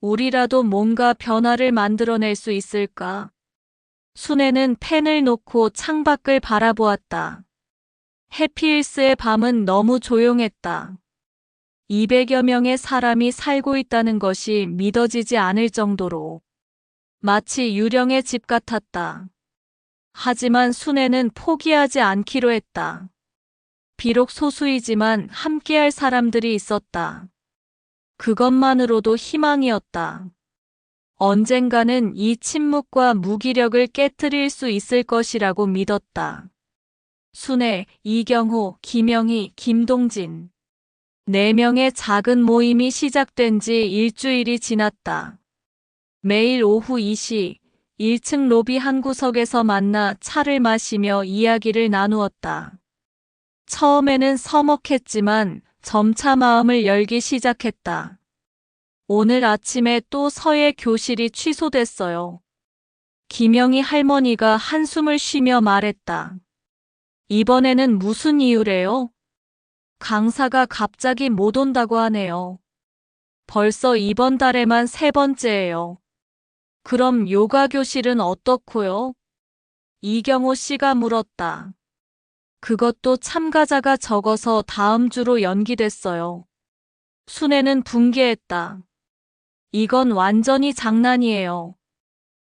우리라도 뭔가 변화를 만들어낼 수 있을까? 순애는 펜을 놓고 창밖을 바라보았다. 해피힐스의 밤은 너무 조용했다. 200여 명의 사람이 살고 있다는 것이 믿어지지 않을 정도로 마치 유령의 집 같았다. 하지만 순애는 포기하지 않기로 했다. 비록 소수이지만 함께할 사람들이 있었다. 그것만으로도 희망이었다. 언젠가는 이 침묵과 무기력을 깨트릴 수 있을 것이라고 믿었다. 순애, 이경호, 김영희, 김동진. 4명의 작은 모임이 시작된 지 일주일이 지났다. 매일 오후 2시 1층 로비 한 구석에서 만나 차를 마시며 이야기를 나누었다. 처음에는 서먹했지만 점차 마음을 열기 시작했다. 오늘 아침에 또 서예 교실이 취소됐어요. 김영희 할머니가 한숨을 쉬며 말했다. 이번에는 무슨 이유래요? 강사가 갑자기 못 온다고 하네요. 벌써 이번 달에만 3번째예요. 그럼 요가 교실은 어떻고요? 이경호 씨가 물었다. 그것도 참가자가 적어서 다음 주로 연기됐어요. 순애는 분개했다. 이건 완전히 장난이에요.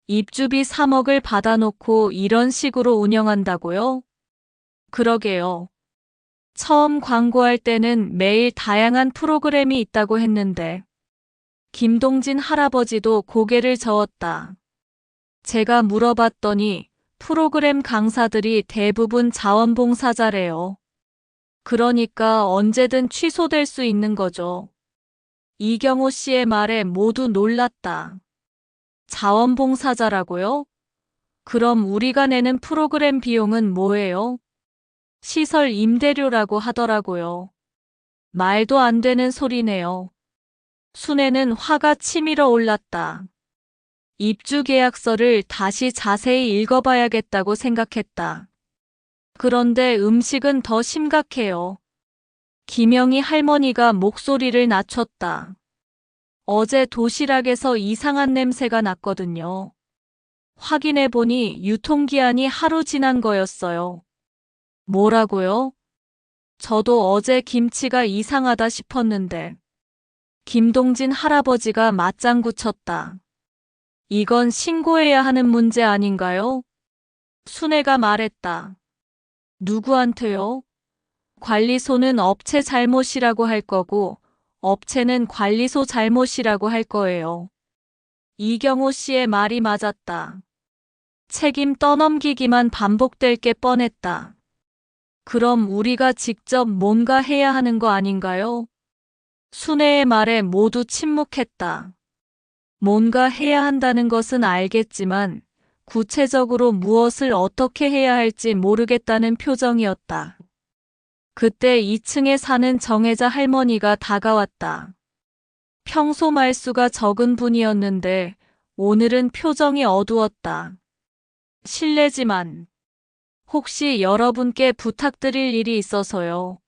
입주비 3억을 받아놓고 이런 식으로 운영한다고요? 그러게요. 처음 광고할 때는 매일 다양한 프로그램이 있다고 했는데. 김동진 할아버지도 고개를 저었다. 제가 물어봤더니 프로그램 강사들이 대부분 자원봉사자래요. 그러니까 언제든 취소될 수 있는 거죠. 이경호 씨의 말에 모두 놀랐다. 자원봉사자라고요? 그럼 우리가 내는 프로그램 비용은 뭐예요? 시설 임대료라고 하더라고요. 말도 안 되는 소리네요. 순애는 화가 치밀어 올랐다. 입주 계약서를 다시 자세히 읽어봐야겠다고 생각했다. 그런데 음식은 더 심각해요. 김영희 할머니가 목소리를 낮췄다. 어제 도시락에서 이상한 냄새가 났거든요. 확인해보니 유통기한이 하루 지난 거였어요. 뭐라고요? 저도 어제 김치가 이상하다 싶었는데. 김동진 할아버지가 맞장구 쳤다. 이건 신고해야 하는 문제 아닌가요? 순애가 말했다. 누구한테요? 관리소는 업체 잘못이라고 할 거고, 업체는 관리소 잘못이라고 할 거예요. 이경호 씨의 말이 맞았다. 책임 떠넘기기만 반복될 게 뻔했다. 그럼 우리가 직접 뭔가 해야 하는 거 아닌가요? 순애의 말에 모두 침묵했다. 뭔가 해야 한다는 것은 알겠지만 구체적으로 무엇을 어떻게 해야 할지 모르겠다는 표정이었다. 그때 2층에 사는 정혜자 할머니가 다가왔다. 평소 말수가 적은 분이었는데 오늘은 표정이 어두웠다. 실례지만 혹시 여러분께 부탁드릴 일이 있어서요.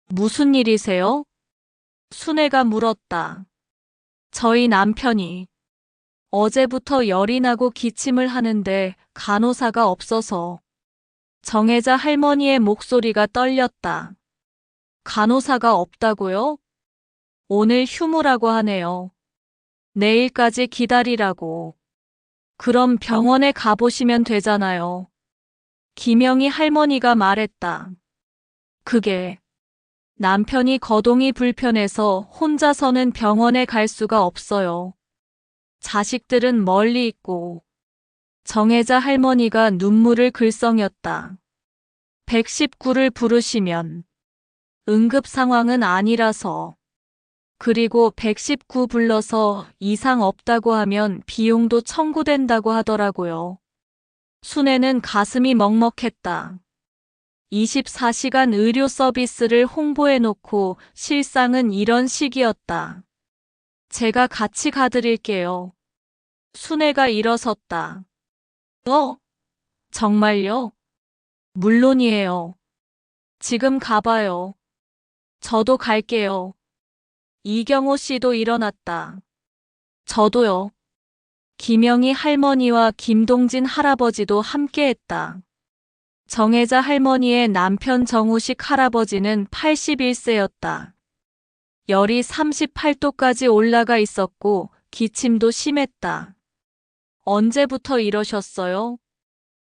무슨 일이세요? 순애가 물었다. 저희 남편이 어제부터 열이 나고 기침을 하는데 간호사가 없어서. 정혜자 할머니의 목소리가 떨렸다. 간호사가 없다고요? 오늘 휴무라고 하네요. 내일까지 기다리라고. 그럼 병원에 가보시면 되잖아요. 김영희 할머니가 말했다. 그게 남편이 거동이 불편해서 혼자서는 병원에 갈 수가 없어요. 자식들은 멀리 있고. 정혜자 할머니가 눈물을 글썽였다. 119를 부르시면 응급 상황은 아니라서. 그리고 119 불러서 이상 없다고 하면 비용도 청구된다고 하더라고요. 순애는 가슴이 먹먹했다. 24시간 의료 서비스를 홍보해놓고 실상은 이런 식이었다. 제가 같이 가드릴게요. 순애가 일어섰다. 정말요? 물론이에요. 지금 가봐요. 저도 갈게요. 이경호 씨도 일어났다. 저도요. 김영희 할머니와 김동진 할아버지도 함께했다. 정혜자 할머니의 남편 정우식 할아버지는 81세였다. 열이 38도까지 올라가 있었고 기침도 심했다. 언제부터 이러셨어요?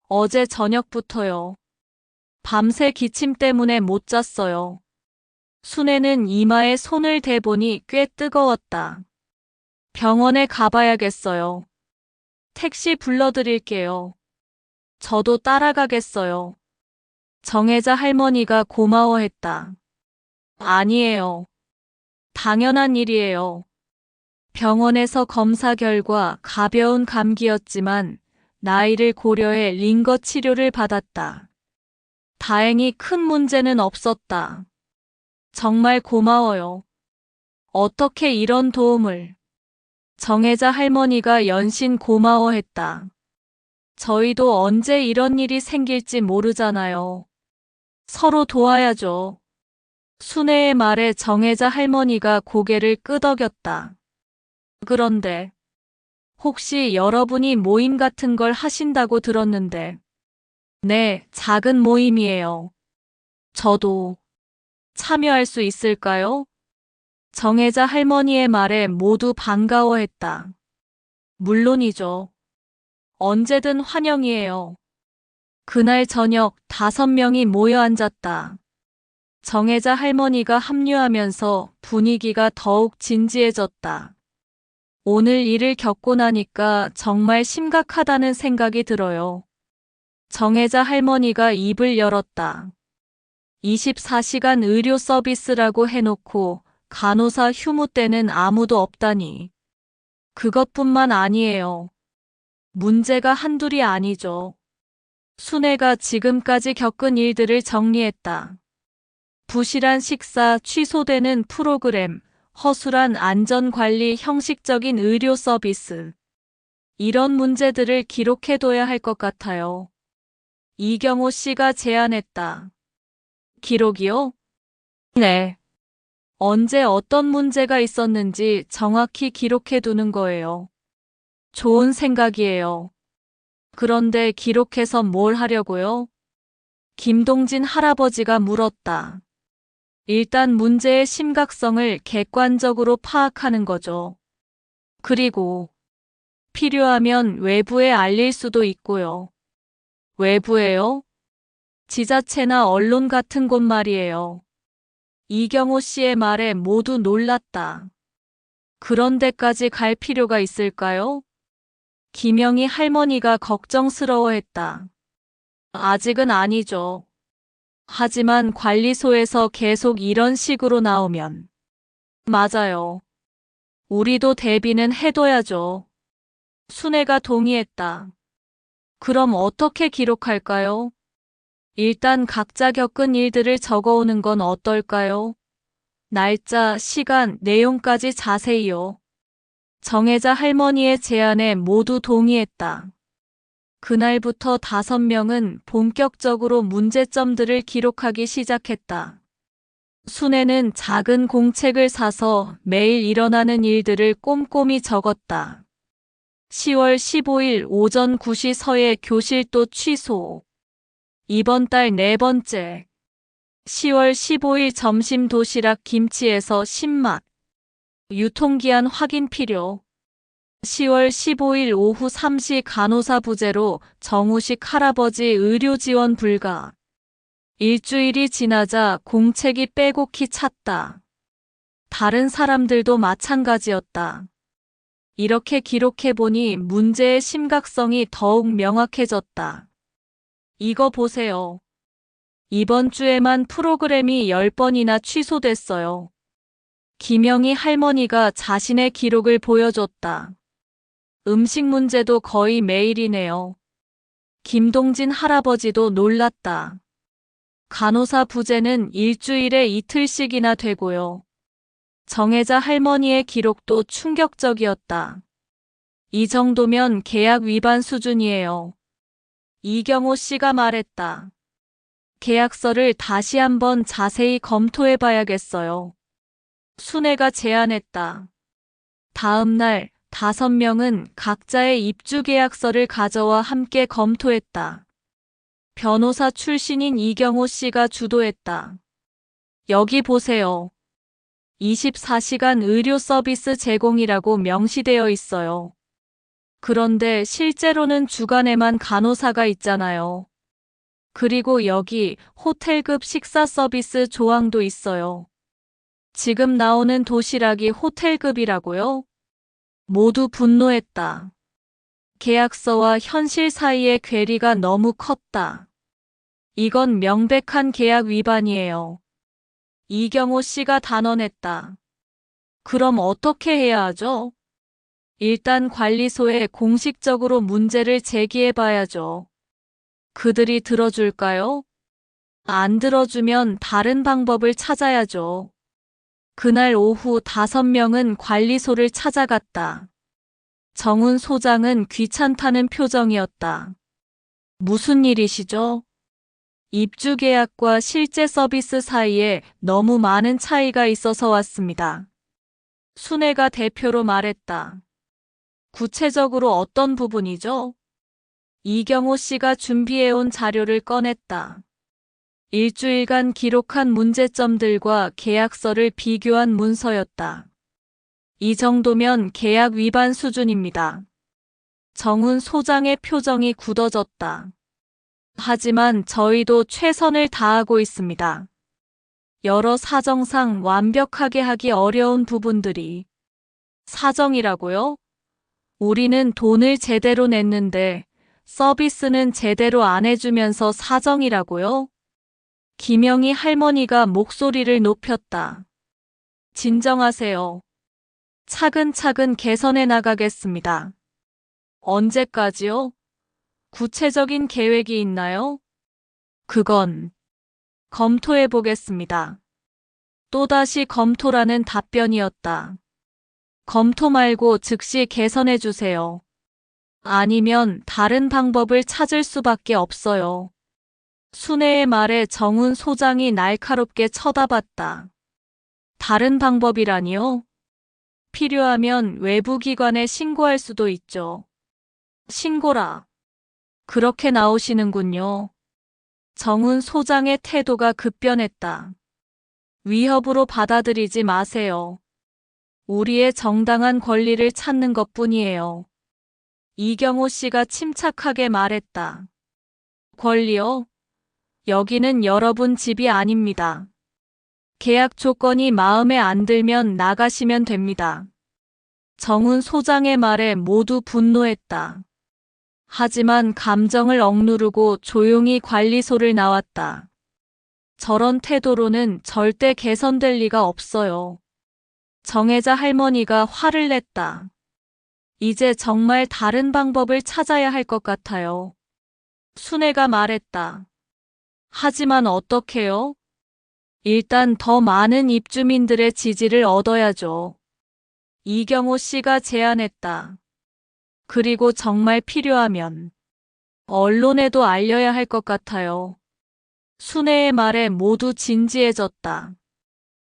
어제 저녁부터요. 밤새 기침 때문에 못 잤어요. 순애는 이마에 손을 대보니 꽤 뜨거웠다. 병원에 가봐야겠어요. 택시 불러드릴게요. 저도 따라가겠어요. 정혜자 할머니가 고마워했다. 아니에요. 당연한 일이에요. 병원에서 검사 결과 가벼운 감기였지만 나이를 고려해 링거 치료를 받았다. 다행히 큰 문제는 없었다. 정말 고마워요. 어떻게 이런 도움을. 정혜자 할머니가 연신 고마워했다. 저희도 언제 이런 일이 생길지 모르잖아요. 서로 도와야죠. 순애의 말에 정혜자 할머니가 고개를 끄덕였다. 그런데 혹시 여러분이 모임 같은 걸 하신다고 들었는데. 네, 작은 모임이에요. 저도 참여할 수 있을까요? 정혜자 할머니의 말에 모두 반가워했다. 물론이죠. 언제든 환영이에요. 그날 저녁 5명이 모여 앉았다. 정혜자 할머니가 합류하면서 분위기가 더욱 진지해졌다. 오늘 일을 겪고 나니까 정말 심각하다는 생각이 들어요. 정혜자 할머니가 입을 열었다. 24시간 의료 서비스라고 해놓고 간호사 휴무 때는 아무도 없다니. 그것뿐만 아니에요. 문제가 한둘이 아니죠. 순애가 지금까지 겪은 일들을 정리했다. 부실한 식사, 취소되는 프로그램, 허술한 안전관리, 형식적인 의료 서비스. 이런 문제들을 기록해둬야 할 것 같아요. 이경호 씨가 제안했다. 기록이요? 네. 언제 어떤 문제가 있었는지 정확히 기록해두는 거예요. 좋은 생각이에요. 그런데 기록해서 뭘 하려고요? 김동진 할아버지가 물었다. 일단 문제의 심각성을 객관적으로 파악하는 거죠. 그리고 필요하면 외부에 알릴 수도 있고요. 외부에요? 지자체나 언론 같은 곳 말이에요. 이경호 씨의 말에 모두 놀랐다. 그런 데까지 갈 필요가 있을까요? 김영희 할머니가 걱정스러워했다. 아직은 아니죠. 하지만 관리소에서 계속 이런 식으로 나오면. 맞아요. 우리도 대비는 해둬야죠. 순애가 동의했다. 그럼 어떻게 기록할까요? 일단 각자 겪은 일들을 적어오는 건 어떨까요? 날짜, 시간, 내용까지 자세히요. 정혜자 할머니의 제안에 모두 동의했다. 그날부터 5명은 본격적으로 문제점들을 기록하기 시작했다. 순애는 작은 공책을 사서 매일 일어나는 일들을 꼼꼼히 적었다. 10월 15일 오전 9시 서예 교실도 취소. 이번 달 네 번째. 10월 15일 점심 도시락 김치에서 신맛. 유통기한 확인 필요. 10월 15일 오후 3시 간호사 부재로 정우식 할아버지 의료 지원 불가. 일주일이 지나자 공책이 빼곡히 찼다. 다른 사람들도 마찬가지였다. 이렇게 기록해보니 문제의 심각성이 더욱 명확해졌다. 이거 보세요. 이번 주에만 프로그램이 10번이나 취소됐어요. 김영희 할머니가 자신의 기록을 보여줬다. 음식 문제도 거의 매일이네요. 김동진 할아버지도 놀랐다. 간호사 부재는 일주일에 이틀씩이나 되고요. 정혜자 할머니의 기록도 충격적이었다. 이 정도면 계약 위반 수준이에요. 이경호 씨가 말했다. 계약서를 다시 한번 자세히 검토해 봐야겠어요. 순애가 제안했다. 다음 날 5명은 각자의 입주 계약서를 가져와 함께 검토했다. 변호사 출신인 이경호 씨가 주도했다. 여기 보세요. 24시간 의료 서비스 제공이라고 명시되어 있어요. 그런데 실제로는 주간에만 간호사가 있잖아요. 그리고 여기 호텔급 식사 서비스 조항도 있어요. 지금 나오는 도시락이 호텔급이라고요? 모두 분노했다. 계약서와 현실 사이의 괴리가 너무 컸다. 이건 명백한 계약 위반이에요. 이경호 씨가 단언했다. 그럼 어떻게 해야 하죠? 일단 관리소에 공식적으로 문제를 제기해 봐야죠. 그들이 들어줄까요? 안 들어주면 다른 방법을 찾아야죠. 그날 오후 5명은 관리소를 찾아갔다. 정훈 소장은 귀찮다는 표정이었다. 무슨 일이시죠? 입주 계약과 실제 서비스 사이에 너무 많은 차이가 있어서 왔습니다. 순애가 대표로 말했다. 구체적으로 어떤 부분이죠? 이경호 씨가 준비해온 자료를 꺼냈다. 일주일간 기록한 문제점들과 계약서를 비교한 문서였다. 이 정도면 계약 위반 수준입니다. 정훈 소장의 표정이 굳어졌다. 하지만 저희도 최선을 다하고 있습니다. 여러 사정상 완벽하게 하기 어려운 부분들이. 사정이라고요? 우리는 돈을 제대로 냈는데 서비스는 제대로 안 해주면서 사정이라고요? 김영희 할머니가 목소리를 높였다. 진정하세요. 차근차근 개선해 나가겠습니다. 언제까지요? 구체적인 계획이 있나요? 그건 검토해 보겠습니다. 또다시 검토라는 답변이었다. 검토 말고 즉시 개선해 주세요. 아니면 다른 방법을 찾을 수밖에 없어요. 순애의 말에 정훈 소장이 날카롭게 쳐다봤다. 다른 방법이라니요? 필요하면 외부 기관에 신고할 수도 있죠. 신고라. 그렇게 나오시는군요. 정훈 소장의 태도가 급변했다. 위협으로 받아들이지 마세요. 우리의 정당한 권리를 찾는 것뿐이에요. 이경호 씨가 침착하게 말했다. 권리요? 여기는 여러분 집이 아닙니다. 계약 조건이 마음에 안 들면 나가시면 됩니다. 정훈 소장의 말에 모두 분노했다. 하지만 감정을 억누르고 조용히 관리소를 나왔다. 저런 태도로는 절대 개선될 리가 없어요. 정혜자 할머니가 화를 냈다. 이제 정말 다른 방법을 찾아야 할 것 같아요. 순애가 말했다. 하지만 어떡해요? 일단 더 많은 입주민들의 지지를 얻어야죠. 이경호 씨가 제안했다. 그리고 정말 필요하면 언론에도 알려야 할 것 같아요. 순애의 말에 모두 진지해졌다.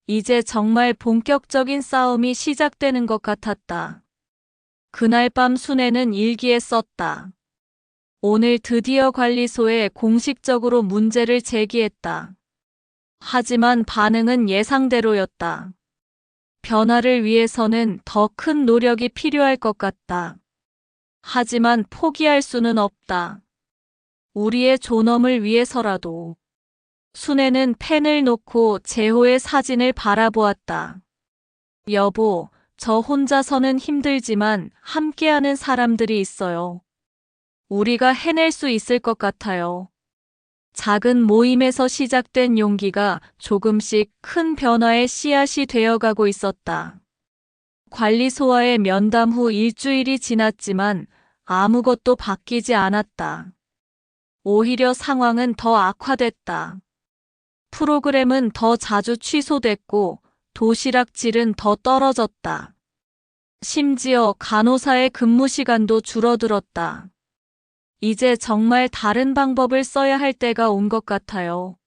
이제 정말 본격적인 싸움이 시작되는 것 같았다. 그날 밤 순애는 일기에 썼다. 오늘 드디어 관리소에 공식적으로 문제를 제기했다. 하지만 반응은 예상대로였다. 변화를 위해서는 더 큰 노력이 필요할 것 같다. 하지만 포기할 수는 없다. 우리의 존엄을 위해서라도. 순애는 펜을 놓고 재호의 사진을 바라보았다. 여보, 저 혼자서는 힘들지만 함께하는 사람들이 있어요. 우리가 해낼 수 있을 것 같아요. 작은 모임에서 시작된 용기가 조금씩 큰 변화의 씨앗이 되어가고 있었다. 관리소와의 면담 후 일주일이 지났지만 아무것도 바뀌지 않았다. 오히려 상황은 더 악화됐다. 프로그램은 더 자주 취소됐고 도시락 질은 더 떨어졌다. 심지어 간호사의 근무 시간도 줄어들었다. 이제 정말 다른 방법을 써야 할 때가 온 것 같아요.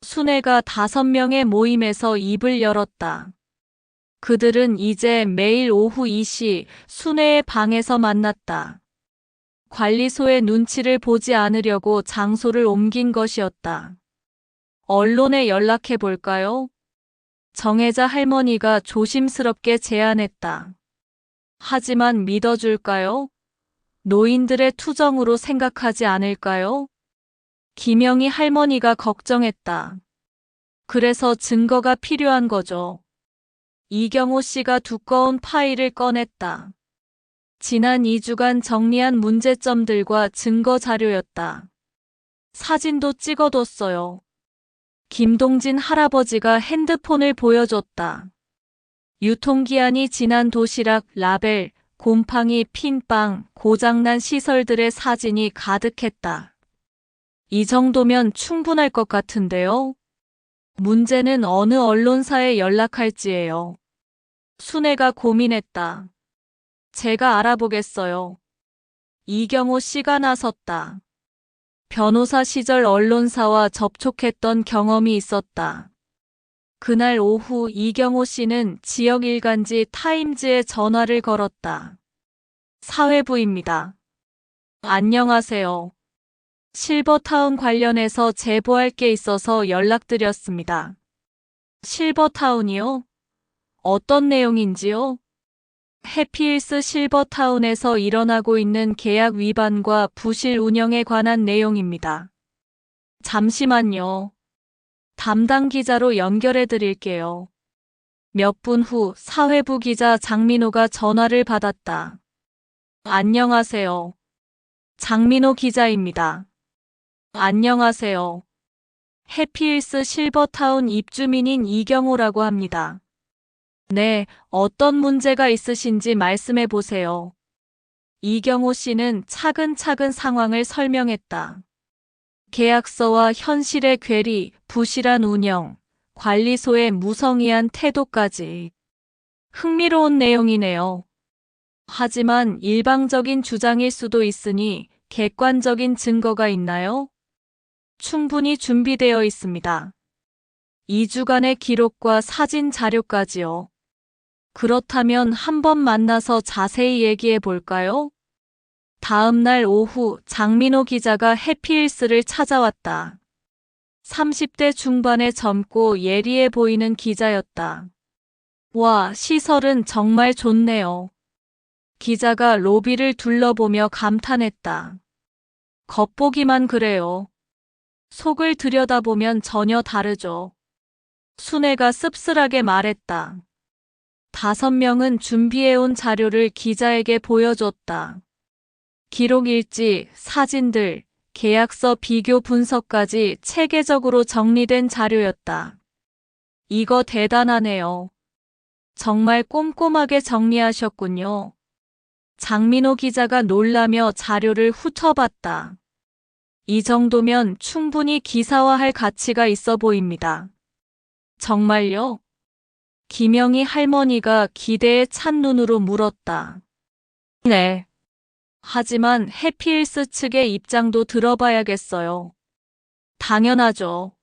순애가 5명의 모임에서 입을 열었다. 그들은 이제 매일 오후 2시 순애의 방에서 만났다. 관리소의 눈치를 보지 않으려고 장소를 옮긴 것이었다. 언론에 연락해 볼까요? 정혜자 할머니가 조심스럽게 제안했다. 하지만 믿어줄까요? 노인들의 투정으로 생각하지 않을까요? 김영희 할머니가 걱정했다. 그래서 증거가 필요한 거죠. 이경호 씨가 두꺼운 파일을 꺼냈다. 지난 2주간 정리한 문제점들과 증거 자료였다. 사진도 찍어뒀어요. 김동진 할아버지가 핸드폰을 보여줬다. 유통기한이 지난 도시락, 라벨, 곰팡이, 핀빵, 고장난 시설들의 사진이 가득했다. 이 정도면 충분할 것 같은데요. 문제는 어느 언론사에 연락할지예요. 순애가 고민했다. 제가 알아보겠어요. 이경호 씨가 나섰다. 변호사 시절 언론사와 접촉했던 경험이 있었다. 그날 오후 이경호 씨는 지역 일간지 타임즈에 전화를 걸었다. 사회부입니다. 안녕하세요. 실버타운 관련해서 제보할 게 있어서 연락드렸습니다. 실버타운이요? 어떤 내용인지요? 해피힐스 실버타운에서 일어나고 있는 계약 위반과 부실 운영에 관한 내용입니다. 잠시만요. 담당 기자로 연결해 드릴게요. 몇 분 후 사회부 기자 장민호가 전화를 받았다. 안녕하세요. 장민호 기자입니다. 안녕하세요. 해피힐스 실버타운 입주민인 이경호라고 합니다. 네, 어떤 문제가 있으신지 말씀해 보세요. 이경호 씨는 차근차근 상황을 설명했다. 계약서와 현실의 괴리, 부실한 운영, 관리소의 무성의한 태도까지. 흥미로운 내용이네요. 하지만 일방적인 주장일 수도 있으니 객관적인 증거가 있나요? 충분히 준비되어 있습니다. 2주간의 기록과 사진 자료까지요. 그렇다면 한번 만나서 자세히 얘기해 볼까요? 다음 날 오후 장민호 기자가 해피힐스를 찾아왔다. 30대 중반의 젊고 예리해 보이는 기자였다. 와, 시설은 정말 좋네요. 기자가 로비를 둘러보며 감탄했다. 겉보기만 그래요. 속을 들여다보면 전혀 다르죠. 순애가 씁쓸하게 말했다. 5명은 준비해온 자료를 기자에게 보여줬다. 기록 일지, 사진들, 계약서 비교 분석까지 체계적으로 정리된 자료였다. 이거 대단하네요. 정말 꼼꼼하게 정리하셨군요. 장민호 기자가 놀라며 자료를 훑어봤다. 이 정도면 충분히 기사화할 가치가 있어 보입니다. 정말요? 김영희 할머니가 기대에 찬 눈으로 물었다. 네. 하지만 해피힐스 측의 입장도 들어봐야겠어요. 당연하죠.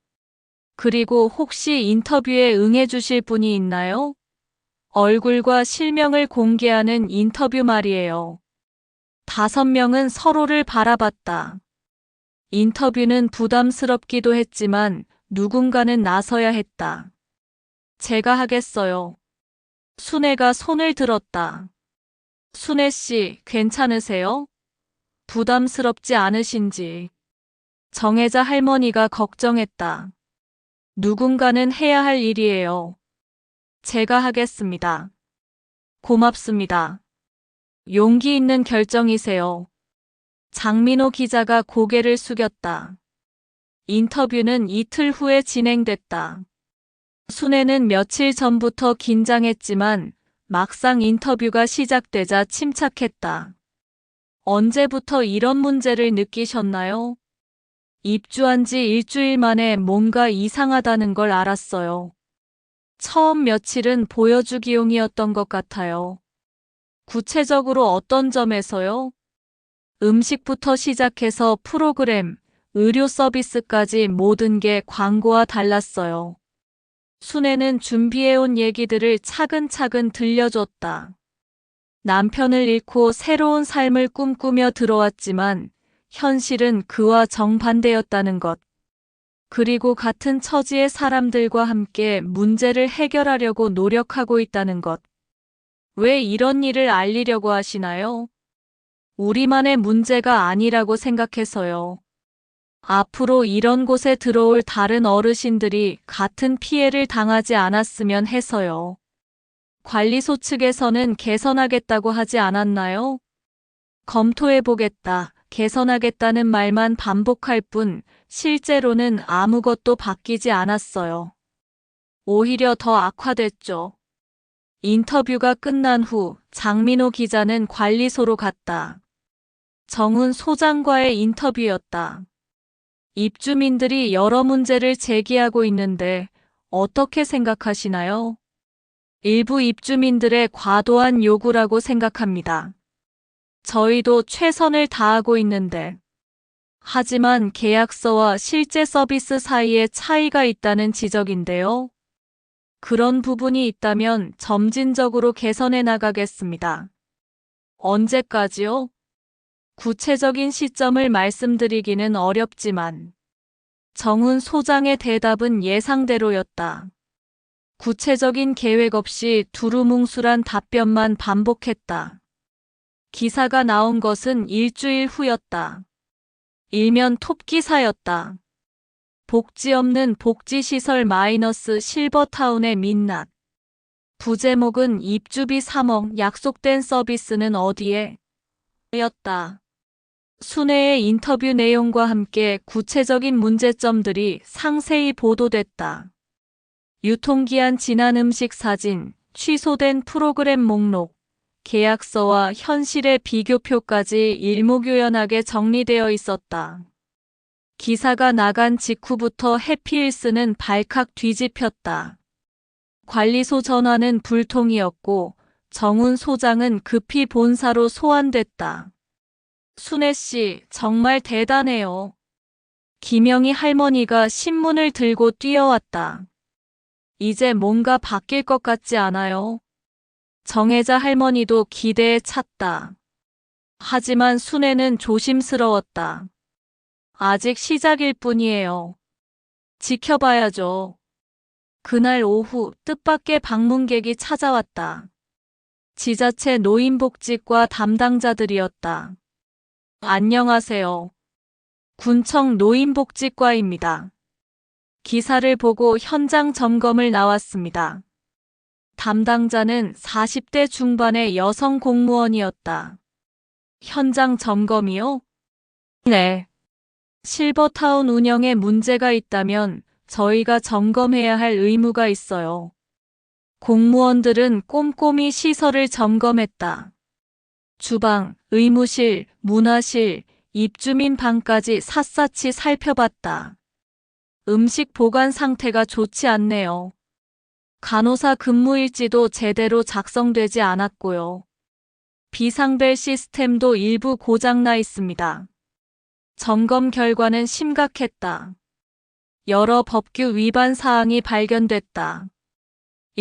그리고 혹시 인터뷰에 응해주실 분이 있나요? 얼굴과 실명을 공개하는 인터뷰 말이에요. 5명은 서로를 바라봤다. 인터뷰는 부담스럽기도 했지만 누군가는 나서야 했다. 제가 하겠어요. 순애가 손을 들었다. 순애 씨, 괜찮으세요? 부담스럽지 않으신지. 정혜자 할머니가 걱정했다. 누군가는 해야 할 일이에요. 제가 하겠습니다. 고맙습니다. 용기 있는 결정이세요. 장민호 기자가 고개를 숙였다. 인터뷰는 이틀 후에 진행됐다. 순애는 며칠 전부터 긴장했지만 막상 인터뷰가 시작되자 침착했다. 언제부터 이런 문제를 느끼셨나요? 입주한 지 일주일 만에 뭔가 이상하다는 걸 알았어요. 처음 며칠은 보여주기용이었던 것 같아요. 구체적으로 어떤 점에서요? 음식부터 시작해서 프로그램, 의료 서비스까지 모든 게 광고와 달랐어요. 순애는 준비해온 얘기들을 차근차근 들려줬다. 남편을 잃고 새로운 삶을 꿈꾸며 들어왔지만 현실은 그와 정반대였다는 것. 그리고 같은 처지의 사람들과 함께 문제를 해결하려고 노력하고 있다는 것. 왜 이런 일을 알리려고 하시나요? 우리만의 문제가 아니라고 생각해서요. 앞으로 이런 곳에 들어올 다른 어르신들이 같은 피해를 당하지 않았으면 해서요. 관리소 측에서는 개선하겠다고 하지 않았나요? 검토해보겠다, 개선하겠다는 말만 반복할 뿐 실제로는 아무것도 바뀌지 않았어요. 오히려 더 악화됐죠. 인터뷰가 끝난 후 장민호 기자는 관리소로 갔다. 정훈 소장과의 인터뷰였다. 입주민들이 여러 문제를 제기하고 있는데 어떻게 생각하시나요? 일부 입주민들의 과도한 요구라고 생각합니다. 저희도 최선을 다하고 있는데. 하지만 계약서와 실제 서비스 사이에 차이가 있다는 지적인데요. 그런 부분이 있다면 점진적으로 개선해 나가겠습니다. 언제까지요? 구체적인 시점을 말씀드리기는 어렵지만 정훈 소장의 대답은 예상대로였다. 구체적인 계획 없이 두루뭉술한 답변만 반복했다. 기사가 나온 것은 일주일 후였다. 일면 톱기사였다. 복지 없는 복지시설 마이너스 실버타운의 민낯. 부제목은 입주비 3억 약속된 서비스는 어디에? 였다. 순애의 인터뷰 내용과 함께 구체적인 문제점들이 상세히 보도됐다. 유통기한 지난 음식 사진, 취소된 프로그램 목록, 계약서와 현실의 비교표까지 일목요연하게 정리되어 있었다. 기사가 나간 직후부터 해피힐스는 발칵 뒤집혔다. 관리소 전화는 불통이었고 정훈 소장은 급히 본사로 소환됐다. 순애 씨, 정말 대단해요. 김영희 할머니가 신문을 들고 뛰어왔다. 이제 뭔가 바뀔 것 같지 않아요? 정혜자 할머니도 기대에 찼다. 하지만 순애는 조심스러웠다. 아직 시작일 뿐이에요. 지켜봐야죠. 그날 오후 뜻밖의 방문객이 찾아왔다. 지자체 노인복지과 담당자들이었다. 안녕하세요. 군청 노인복지과입니다. 기사를 보고 현장 점검을 나왔습니다. 담당자는 40대 중반의 여성 공무원이었다. 현장 점검이요? 네. 실버타운 운영에 문제가 있다면 저희가 점검해야 할 의무가 있어요. 공무원들은 꼼꼼히 시설을 점검했다. 주방, 의무실, 문화실, 입주민 방까지 샅샅이 살펴봤다. 음식 보관 상태가 좋지 않네요. 간호사 근무일지도 제대로 작성되지 않았고요. 비상벨 시스템도 일부 고장나 있습니다. 점검 결과는 심각했다. 여러 법규 위반 사항이 발견됐다.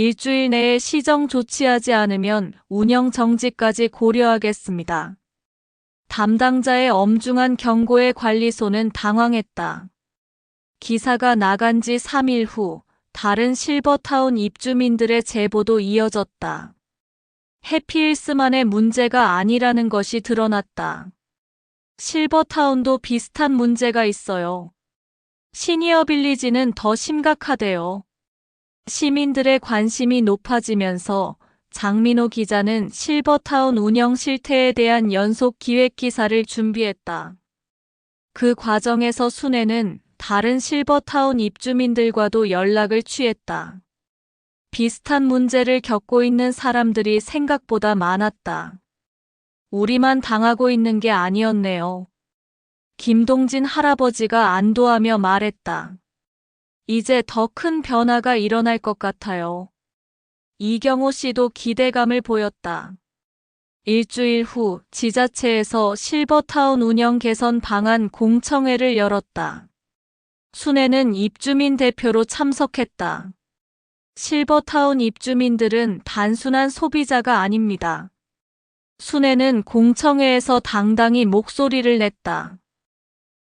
일주일 내에 시정 조치하지 않으면 운영 정지까지 고려하겠습니다. 담당자의 엄중한 경고에 관리소는 당황했다. 기사가 나간 지 3일 후 다른 실버타운 입주민들의 제보도 이어졌다. 해피힐스만의 문제가 아니라는 것이 드러났다. 실버타운도 비슷한 문제가 있어요. 시니어 빌리지는 더 심각하대요. 시민들의 관심이 높아지면서 장민호 기자는 실버타운 운영 실태에 대한 연속 기획 기사를 준비했다. 그 과정에서 순애는 다른 실버타운 입주민들과도 연락을 취했다. 비슷한 문제를 겪고 있는 사람들이 생각보다 많았다. 우리만 당하고 있는 게 아니었네요. 김동진 할아버지가 안도하며 말했다. 이제 더 큰 변화가 일어날 것 같아요. 이경호 씨도 기대감을 보였다. 일주일 후 지자체에서 실버타운 운영 개선 방안 공청회를 열었다. 순애는 입주민 대표로 참석했다. 실버타운 입주민들은 단순한 소비자가 아닙니다. 순애는 공청회에서 당당히 목소리를 냈다.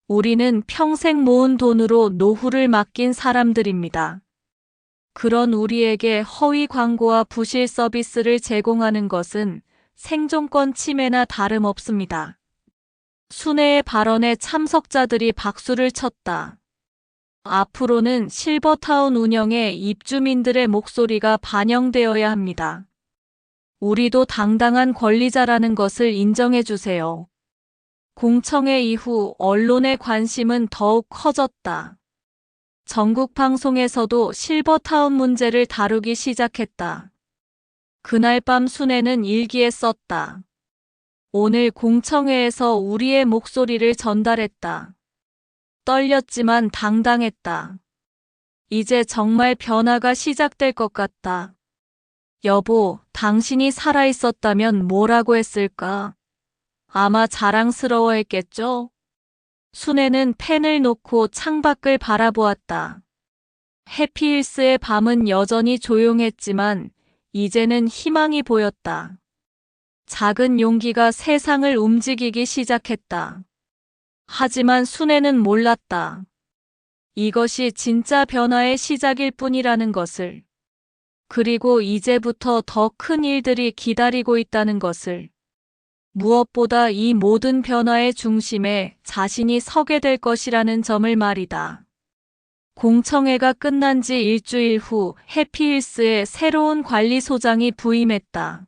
우리는 평생 모은 돈으로 노후를 맡긴 사람들입니다. 그런 우리에게 허위 광고와 부실 서비스를 제공하는 것은 생존권 침해나 다름없습니다. 순애의 발언에 참석자들이 박수를 쳤다. 앞으로는 실버타운 운영에 입주민들의 목소리가 반영되어야 합니다. 우리도 당당한 권리자라는 것을 인정해 주세요. 공청회 이후 언론의 관심은 더욱 커졌다. 전국 방송에서도 실버타운 문제를 다루기 시작했다. 그날 밤 순애는 일기에 썼다. 오늘 공청회에서 우리의 목소리를 전달했다. 떨렸지만 당당했다. 이제 정말 변화가 시작될 것 같다. 여보, 당신이 살아있었다면 뭐라고 했을까? 아마 자랑스러워했겠죠? 순애는 펜을 놓고 창밖을 바라보았다. 해피힐스의 밤은 여전히 조용했지만 이제는 희망이 보였다. 작은 용기가 세상을 움직이기 시작했다. 하지만 순애는 몰랐다. 이것이 진짜 변화의 시작일 뿐이라는 것을. 그리고 이제부터 더 큰 일들이 기다리고 있다는 것을. 무엇보다 이 모든 변화의 중심에 자신이 서게 될 것이라는 점을 말이다. 공청회가 끝난 지 일주일 후 해피힐스의 새로운 관리소장이 부임했다.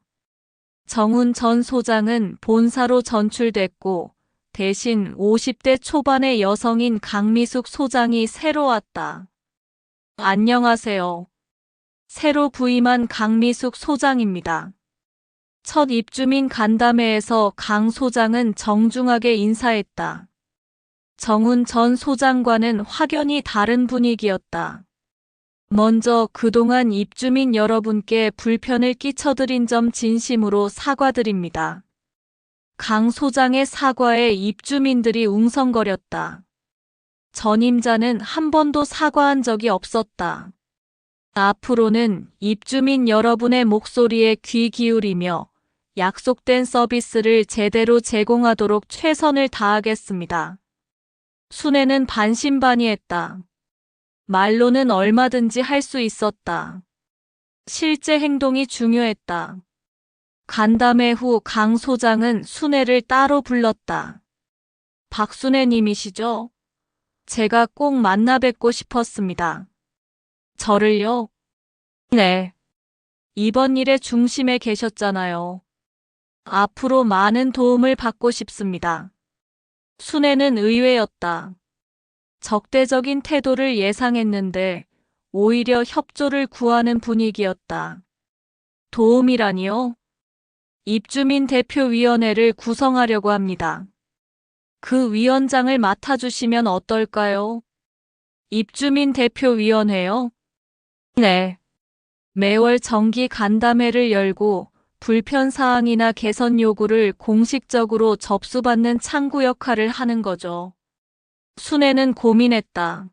정훈 전 소장은 본사로 전출됐고 대신 50대 초반의 여성인 강미숙 소장이 새로 왔다. 안녕하세요. 새로 부임한 강미숙 소장입니다. 첫 입주민 간담회에서 강 소장은 정중하게 인사했다. 정훈 전 소장과는 확연히 다른 분위기였다. 먼저 그동안 입주민 여러분께 불편을 끼쳐드린 점 진심으로 사과드립니다. 강 소장의 사과에 입주민들이 웅성거렸다. 전임자는 한 번도 사과한 적이 없었다. 앞으로는 입주민 여러분의 목소리에 귀 기울이며 약속된 서비스를 제대로 제공하도록 최선을 다하겠습니다. 순애는 반신반의했다. 말로는 얼마든지 할 수 있었다. 실제 행동이 중요했다. 간담회 후 강 소장은 순애를 따로 불렀다. 박순애 님이시죠? 제가 꼭 만나 뵙고 싶었습니다. 저를요? 네. 이번 일의 중심에 계셨잖아요. 앞으로 많은 도움을 받고 싶습니다. 순애는 의외였다. 적대적인 태도를 예상했는데 오히려 협조를 구하는 분위기였다. 도움이라니요? 입주민 대표위원회를 구성하려고 합니다. 그 위원장을 맡아주시면 어떨까요? 입주민 대표위원회요? 네. 매월 정기 간담회를 열고 불편사항이나 개선 요구를 공식적으로 접수받는 창구 역할을 하는 거죠. 순애는 고민했다.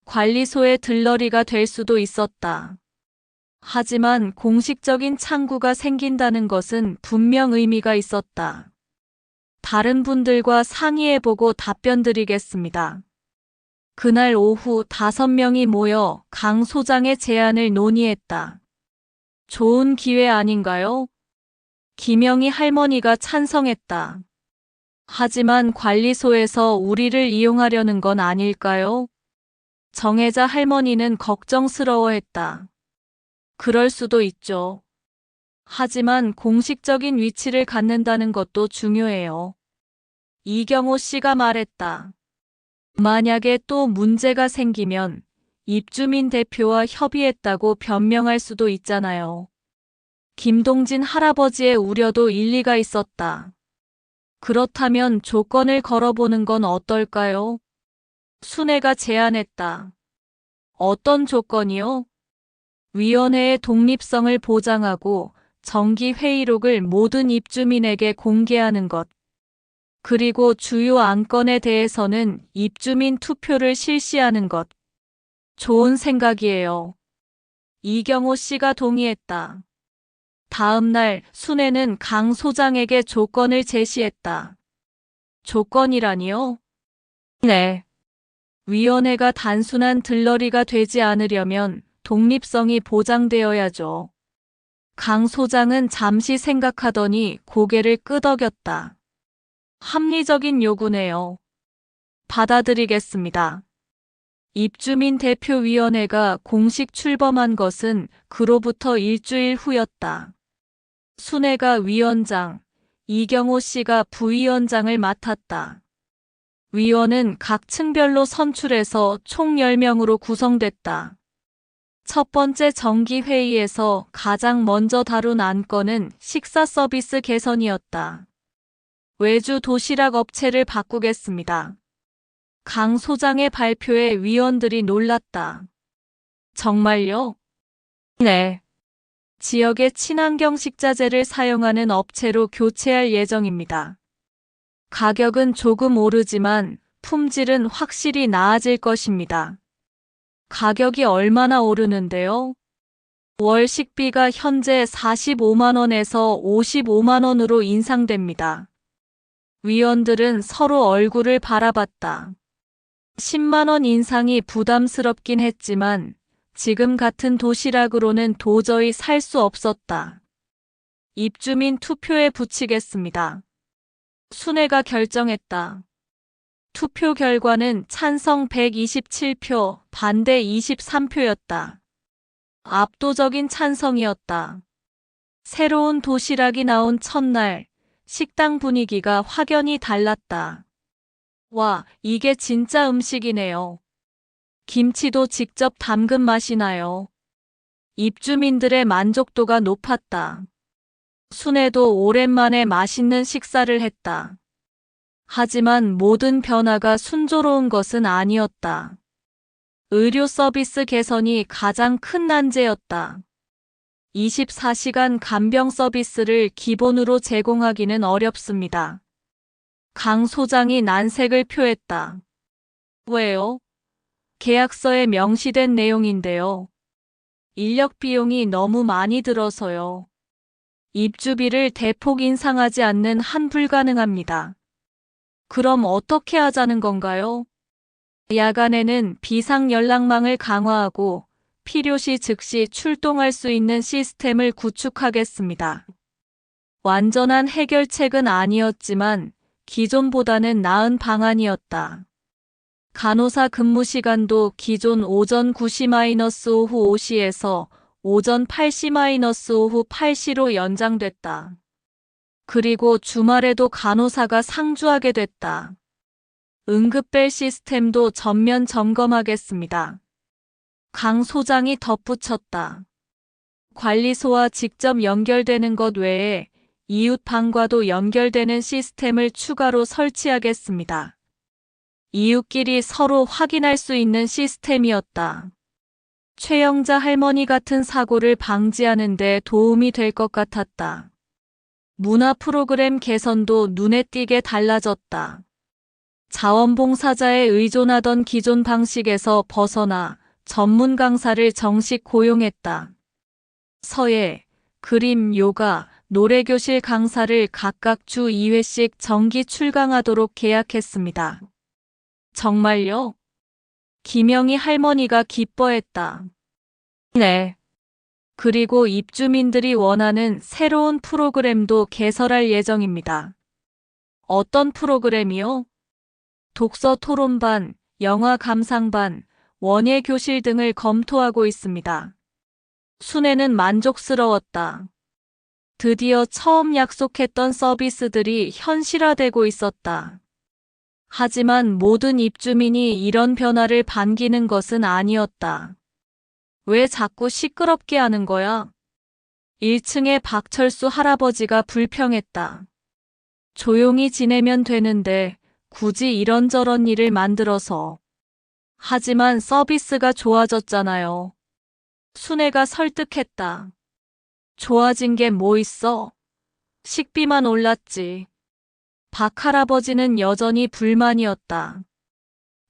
관리소의 들러리가 될 수도 있었다. 하지만 공식적인 창구가 생긴다는 것은 분명 의미가 있었다. 다른 분들과 상의해보고 답변 드리겠습니다. 그날 오후 5명이 모여 강 소장의 제안을 논의했다. 좋은 기회 아닌가요? 김영희 할머니가 찬성했다. 하지만 관리소에서 우리를 이용하려는 건 아닐까요? 정혜자 할머니는 걱정스러워했다. 그럴 수도 있죠. 하지만 공식적인 위치를 갖는다는 것도 중요해요. 이경호 씨가 말했다. 만약에 또 문제가 생기면 입주민 대표와 협의했다고 변명할 수도 있잖아요. 김동진 할아버지의 우려도 일리가 있었다. 그렇다면 조건을 걸어보는 건 어떨까요? 순애가 제안했다. 어떤 조건이요? 위원회의 독립성을 보장하고 정기 회의록을 모든 입주민에게 공개하는 것. 그리고 주요 안건에 대해서는 입주민 투표를 실시하는 것. 좋은 생각이에요. 이경호 씨가 동의했다. 다음 날 순애는 강 소장에게 조건을 제시했다. 조건이라니요? 네. 위원회가 단순한 들러리가 되지 않으려면 독립성이 보장되어야죠. 강 소장은 잠시 생각하더니 고개를 끄덕였다. 합리적인 요구네요. 받아들이겠습니다. 입주민 대표위원회가 공식 출범한 것은 그로부터 일주일 후였다. 순애가 위원장, 이경호 씨가 부위원장을 맡았다. 위원은 각 층별로 선출해서 총 10명으로 구성됐다. 첫 번째 정기회의에서 가장 먼저 다룬 안건은 식사 서비스 개선이었다. 외주 도시락 업체를 바꾸겠습니다. 강 소장의 발표에 위원들이 놀랐다. 정말요? 네. 지역의 친환경 식자재를 사용하는 업체로 교체할 예정입니다. 가격은 조금 오르지만 품질은 확실히 나아질 것입니다. 가격이 얼마나 오르는데요? 월 식비가 현재 45만 원에서 55만 원으로 인상됩니다. 위원들은 서로 얼굴을 바라봤다. 10만 원 인상이 부담스럽긴 했지만 지금 같은 도시락으로는 도저히 살 수 없었다. 입주민 투표에 붙이겠습니다. 순애가 결정했다. 투표 결과는 찬성 127표, 반대 23표였다. 압도적인 찬성이었다. 새로운 도시락이 나온 첫날, 식당 분위기가 확연히 달랐다. 와, 이게 진짜 음식이네요. 김치도 직접 담근 맛이 나요. 입주민들의 만족도가 높았다. 순애도 오랜만에 맛있는 식사를 했다. 하지만 모든 변화가 순조로운 것은 아니었다. 의료 서비스 개선이 가장 큰 난제였다. 24시간 간병 서비스를 기본으로 제공하기는 어렵습니다. 강 소장이 난색을 표했다. 왜요? 계약서에 명시된 내용인데요. 인력 비용이 너무 많이 들어서요. 입주비를 대폭 인상하지 않는 한 불가능합니다. 그럼 어떻게 하자는 건가요? 야간에는 비상 연락망을 강화하고 필요시 즉시 출동할 수 있는 시스템을 구축하겠습니다. 완전한 해결책은 아니었지만 기존보다는 나은 방안이었다. 간호사 근무 시간도 기존 오전 9시- 오후 5시에서 오전 8시- 오후 8시로 연장됐다. 그리고 주말에도 간호사가 상주하게 됐다. 응급벨 시스템도 전면 점검하겠습니다. 강 소장이 덧붙였다. 관리소와 직접 연결되는 것 외에 이웃 방과도 연결되는 시스템을 추가로 설치하겠습니다. 이웃끼리 서로 확인할 수 있는 시스템이었다. 최영자 할머니 같은 사고를 방지하는 데 도움이 될 것 같았다. 문화 프로그램 개선도 눈에 띄게 달라졌다. 자원봉사자에 의존하던 기존 방식에서 벗어나 전문 강사를 정식 고용했다. 서예, 그림, 요가, 노래교실 강사를 각각 주 2회씩 정기 출강하도록 계약했습니다. 정말요? 김영희 할머니가 기뻐했다. 네. 그리고 입주민들이 원하는 새로운 프로그램도 개설할 예정입니다. 어떤 프로그램이요? 독서 토론반, 영화 감상반, 원예 교실 등을 검토하고 있습니다. 순애는 만족스러웠다. 드디어 처음 약속했던 서비스들이 현실화되고 있었다. 하지만 모든 입주민이 이런 변화를 반기는 것은 아니었다. 왜 자꾸 시끄럽게 하는 거야? 1층의 박철수 할아버지가 불평했다. 조용히 지내면 되는데 굳이 이런저런 일을 만들어서. 하지만 서비스가 좋아졌잖아요. 순애가 설득했다. 좋아진 게 뭐 있어? 식비만 올랐지. 박 할아버지는 여전히 불만이었다.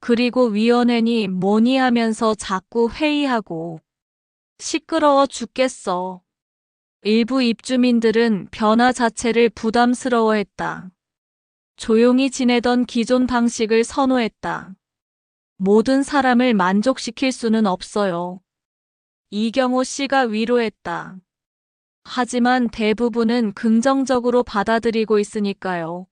그리고 위원회니 뭐니 하면서 자꾸 회의하고. 시끄러워 죽겠어. 일부 입주민들은 변화 자체를 부담스러워했다. 조용히 지내던 기존 방식을 선호했다. 모든 사람을 만족시킬 수는 없어요. 이경호 씨가 위로했다. 하지만 대부분은 긍정적으로 받아들이고 있으니까요.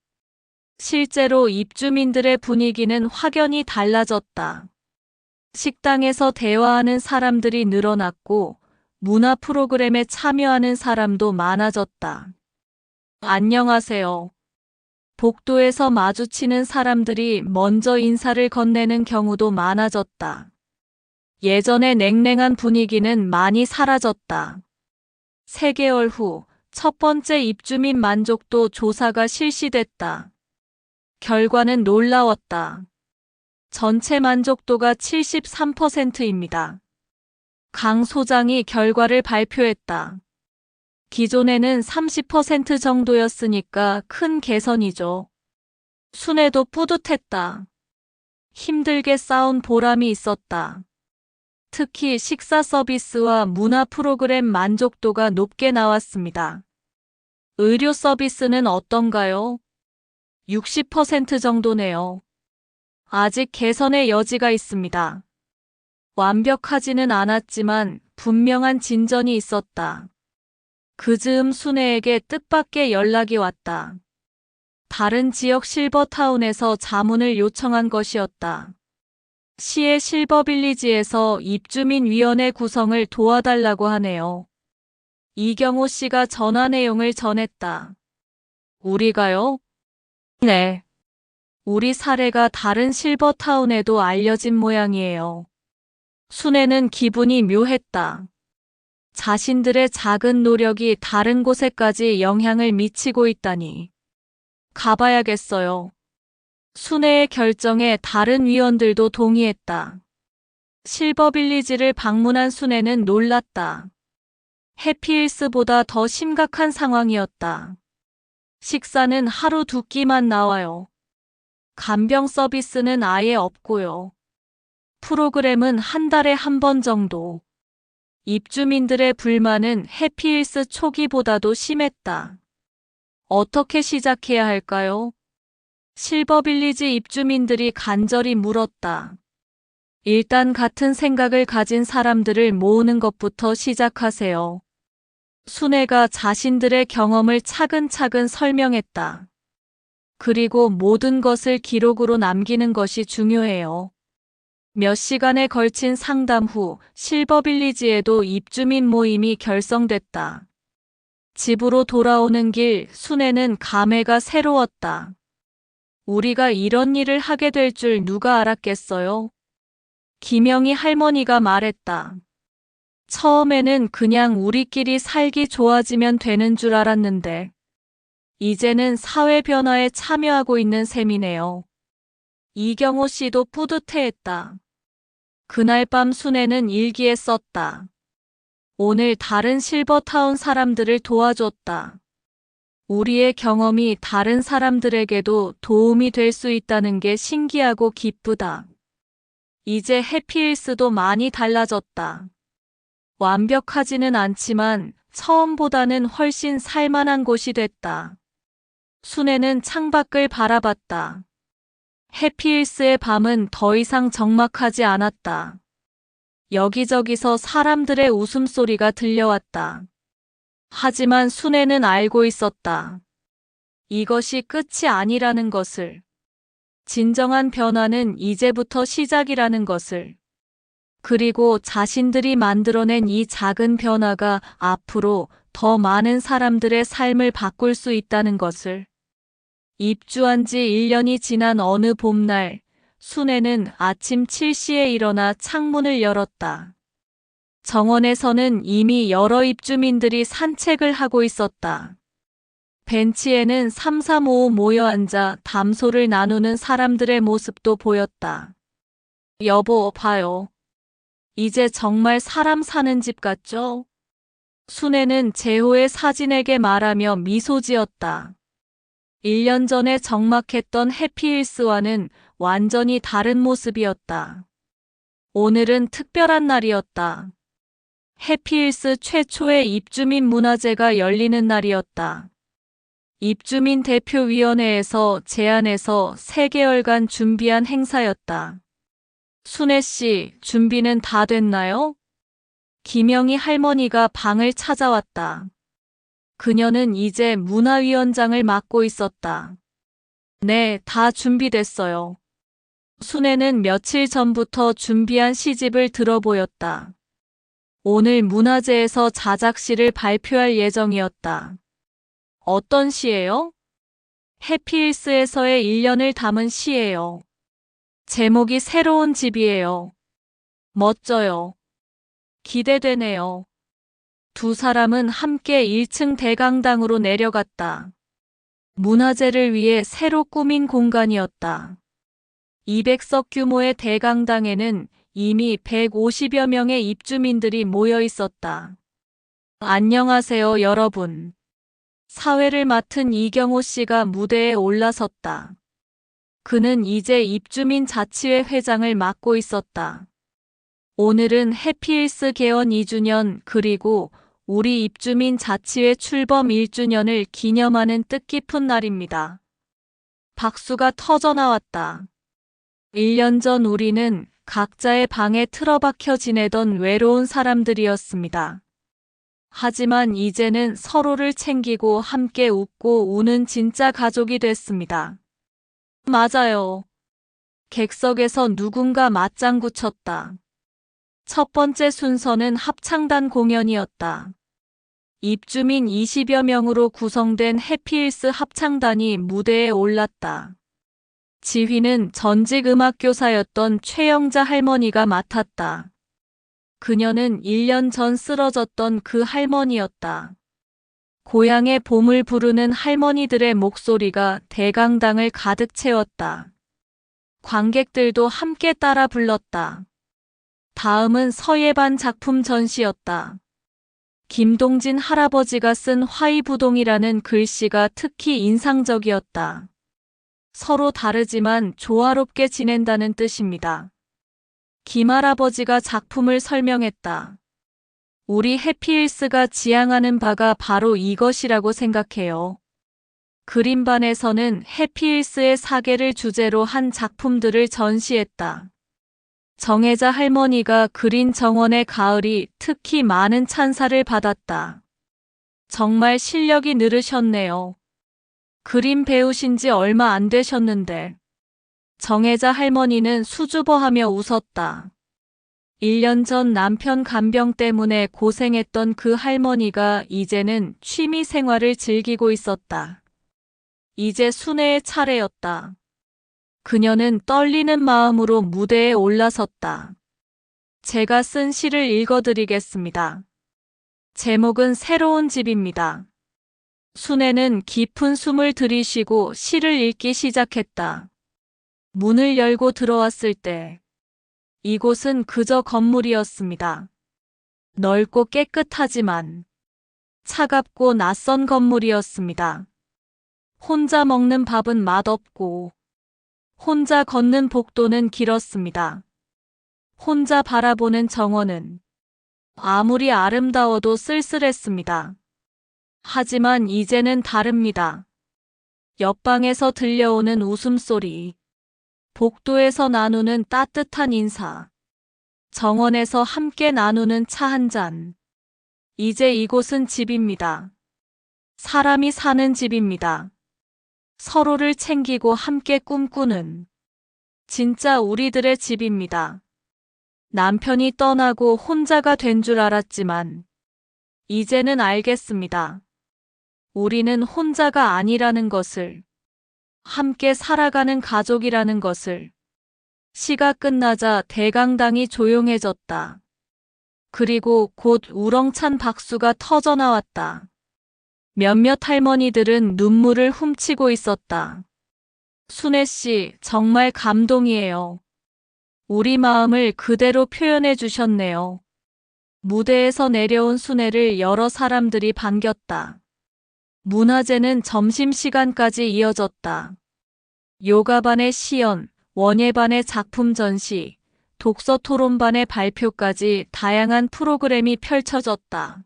실제로 입주민들의 분위기는 확연히 달라졌다. 식당에서 대화하는 사람들이 늘어났고 문화 프로그램에 참여하는 사람도 많아졌다. 안녕하세요. 복도에서 마주치는 사람들이 먼저 인사를 건네는 경우도 많아졌다. 예전의 냉랭한 분위기는 많이 사라졌다. 3개월 후 첫 번째 입주민 만족도 조사가 실시됐다. 결과는 놀라웠다. 전체 만족도가 73%입니다. 강 소장이 결과를 발표했다. 기존에는 30% 정도였으니까 큰 개선이죠. 순애도 뿌듯했다. 힘들게 쌓은 보람이 있었다. 특히 식사 서비스와 문화 프로그램 만족도가 높게 나왔습니다. 의료 서비스는 어떤가요? 60% 정도네요. 아직 개선의 여지가 있습니다. 완벽하지는 않았지만 분명한 진전이 있었다. 그 즈음 순애에게 뜻밖의 연락이 왔다. 다른 지역 실버타운에서 자문을 요청한 것이었다. 시의 실버빌리지에서 입주민위원회 구성을 도와달라고 하네요. 이경호 씨가 전화 내용을 전했다. 우리가요? 네. 우리 사례가 다른 실버타운에도 알려진 모양이에요. 순애는 기분이 묘했다. 자신들의 작은 노력이 다른 곳에까지 영향을 미치고 있다니. 가봐야겠어요. 순애의 결정에 다른 위원들도 동의했다. 실버빌리지를 방문한 순애는 놀랐다. 해피힐스보다 더 심각한 상황이었다. 식사는 하루 2끼만 나와요. 간병 서비스는 아예 없고요. 프로그램은 한 달에 한 번 정도. 입주민들의 불만은 해피힐스 초기보다도 심했다. 어떻게 시작해야 할까요? 실버빌리지 입주민들이 간절히 물었다. 일단 같은 생각을 가진 사람들을 모으는 것부터 시작하세요. 순애가 자신들의 경험을 차근차근 설명했다. 그리고 모든 것을 기록으로 남기는 것이 중요해요. 몇 시간에 걸친 상담 후 실버빌리지에도 입주민 모임이 결성됐다. 집으로 돌아오는 길 순애는 감회가 새로웠다. 우리가 이런 일을 하게 될 줄 누가 알았겠어요? 김영희 할머니가 말했다. 처음에는 그냥 우리끼리 살기 좋아지면 되는 줄 알았는데 이제는 사회 변화에 참여하고 있는 셈이네요. 이경호 씨도 뿌듯해했다. 그날 밤 순애는 일기에 썼다. 오늘 다른 실버타운 사람들을 도와줬다. 우리의 경험이 다른 사람들에게도 도움이 될 수 있다는 게 신기하고 기쁘다. 이제 해피힐스도 많이 달라졌다. 완벽하지는 않지만 처음보다는 훨씬 살만한 곳이 됐다. 순애는 창밖을 바라봤다. 해피힐스의 밤은 더 이상 적막하지 않았다. 여기저기서 사람들의 웃음소리가 들려왔다. 하지만 순애는 알고 있었다. 이것이 끝이 아니라는 것을. 진정한 변화는 이제부터 시작이라는 것을. 그리고 자신들이 만들어낸 이 작은 변화가 앞으로 더 많은 사람들의 삶을 바꿀 수 있다는 것을. 입주한 지 1년이 지난 어느 봄날, 순애는 아침 7시에 일어나 창문을 열었다. 정원에서는 이미 여러 입주민들이 산책을 하고 있었다. 벤치에는 삼삼오오 모여 앉아 담소를 나누는 사람들의 모습도 보였다. 여보, 봐요. 이제 정말 사람 사는 집 같죠? 순애는 재호의 사진에게 말하며 미소 지었다. 1년 전에 적막했던 해피힐스와는 완전히 다른 모습이었다. 오늘은 특별한 날이었다. 해피힐스 최초의 입주민 문화제가 열리는 날이었다. 입주민 대표위원회에서 제안해서 3개월간 준비한 행사였다. 순애 씨, 준비는 다 됐나요? 김영희 할머니가 방을 찾아왔다. 그녀는 이제 문화위원장을 맡고 있었다. 네, 다 준비됐어요. 순애는 며칠 전부터 준비한 시집을 들어보였다. 오늘 문화제에서 자작시를 발표할 예정이었다. 어떤 시예요? 해피힐스에서의 1년을 담은 시예요. 제목이 새로운 집이에요. 멋져요. 기대되네요. 두 사람은 함께 1층 대강당으로 내려갔다. 문화제를 위해 새로 꾸민 공간이었다. 200석 규모의 대강당에는 이미 150여 명의 입주민들이 모여 있었다. 안녕하세요, 여러분. 사회를 맡은 이경호 씨가 무대에 올라섰다. 그는 이제 입주민 자치회 회장을 맡고 있었다. 오늘은 해피힐스 개원 2주년 그리고 우리 입주민 자치회 출범 1주년을 기념하는 뜻깊은 날입니다. 박수가 터져나왔다. 1년 전 우리는 각자의 방에 틀어박혀 지내던 외로운 사람들이었습니다. 하지만 이제는 서로를 챙기고 함께 웃고 우는 진짜 가족이 됐습니다. 맞아요. 객석에서 누군가 맞장구 쳤다. 첫 번째 순서는 합창단 공연이었다. 입주민 20여 명으로 구성된 해피힐스 합창단이 무대에 올랐다. 지휘는 전직 음악교사였던 최영자 할머니가 맡았다. 그녀는 1년 전 쓰러졌던 그 할머니였다. 고향의 봄을 부르는 할머니들의 목소리가 대강당을 가득 채웠다. 관객들도 함께 따라 불렀다. 다음은 서예반 작품 전시였다. 김동진 할아버지가 쓴 화이부동이라는 글씨가 특히 인상적이었다. 서로 다르지만 조화롭게 지낸다는 뜻입니다. 김할아버지가 작품을 설명했다. 우리 해피힐스가 지향하는 바가 바로 이것이라고 생각해요. 그림반에서는 해피힐스의 사계를 주제로 한 작품들을 전시했다. 정혜자 할머니가 그린 정원의 가을이 특히 많은 찬사를 받았다. 정말 실력이 늘으셨네요. 그림 배우신 지 얼마 안 되셨는데. 정혜자 할머니는 수줍어하며 웃었다. 1년 전 남편 간병 때문에 고생했던 그 할머니가 이제는 취미 생활을 즐기고 있었다. 이제 순애의 차례였다. 그녀는 떨리는 마음으로 무대에 올라섰다. 제가 쓴 시를 읽어드리겠습니다. 제목은 새로운 집입니다. 순애는 깊은 숨을 들이쉬고 시를 읽기 시작했다. 문을 열고 들어왔을 때 이곳은 그저 건물이었습니다. 넓고 깨끗하지만 차갑고 낯선 건물이었습니다. 혼자 먹는 밥은 맛없고 혼자 걷는 복도는 길었습니다. 혼자 바라보는 정원은 아무리 아름다워도 쓸쓸했습니다. 하지만 이제는 다릅니다. 옆방에서 들려오는 웃음소리, 복도에서 나누는 따뜻한 인사, 정원에서 함께 나누는 차 한 잔. 이제 이곳은 집입니다. 사람이 사는 집입니다. 서로를 챙기고 함께 꿈꾸는 진짜 우리들의 집입니다. 남편이 떠나고 혼자가 된 줄 알았지만 이제는 알겠습니다. 우리는 혼자가 아니라는 것을, 함께 살아가는 가족이라는 것을. 시가 끝나자 대강당이 조용해졌다. 그리고 곧 우렁찬 박수가 터져나왔다. 몇몇 할머니들은 눈물을 훔치고 있었다. 순애 씨, 정말 감동이에요. 우리 마음을 그대로 표현해 주셨네요. 무대에서 내려온 순애를 여러 사람들이 반겼다. 문화제는 점심시간까지 이어졌다. 요가반의 시연, 원예반의 작품 전시, 독서 토론반의 발표까지 다양한 프로그램이 펼쳐졌다.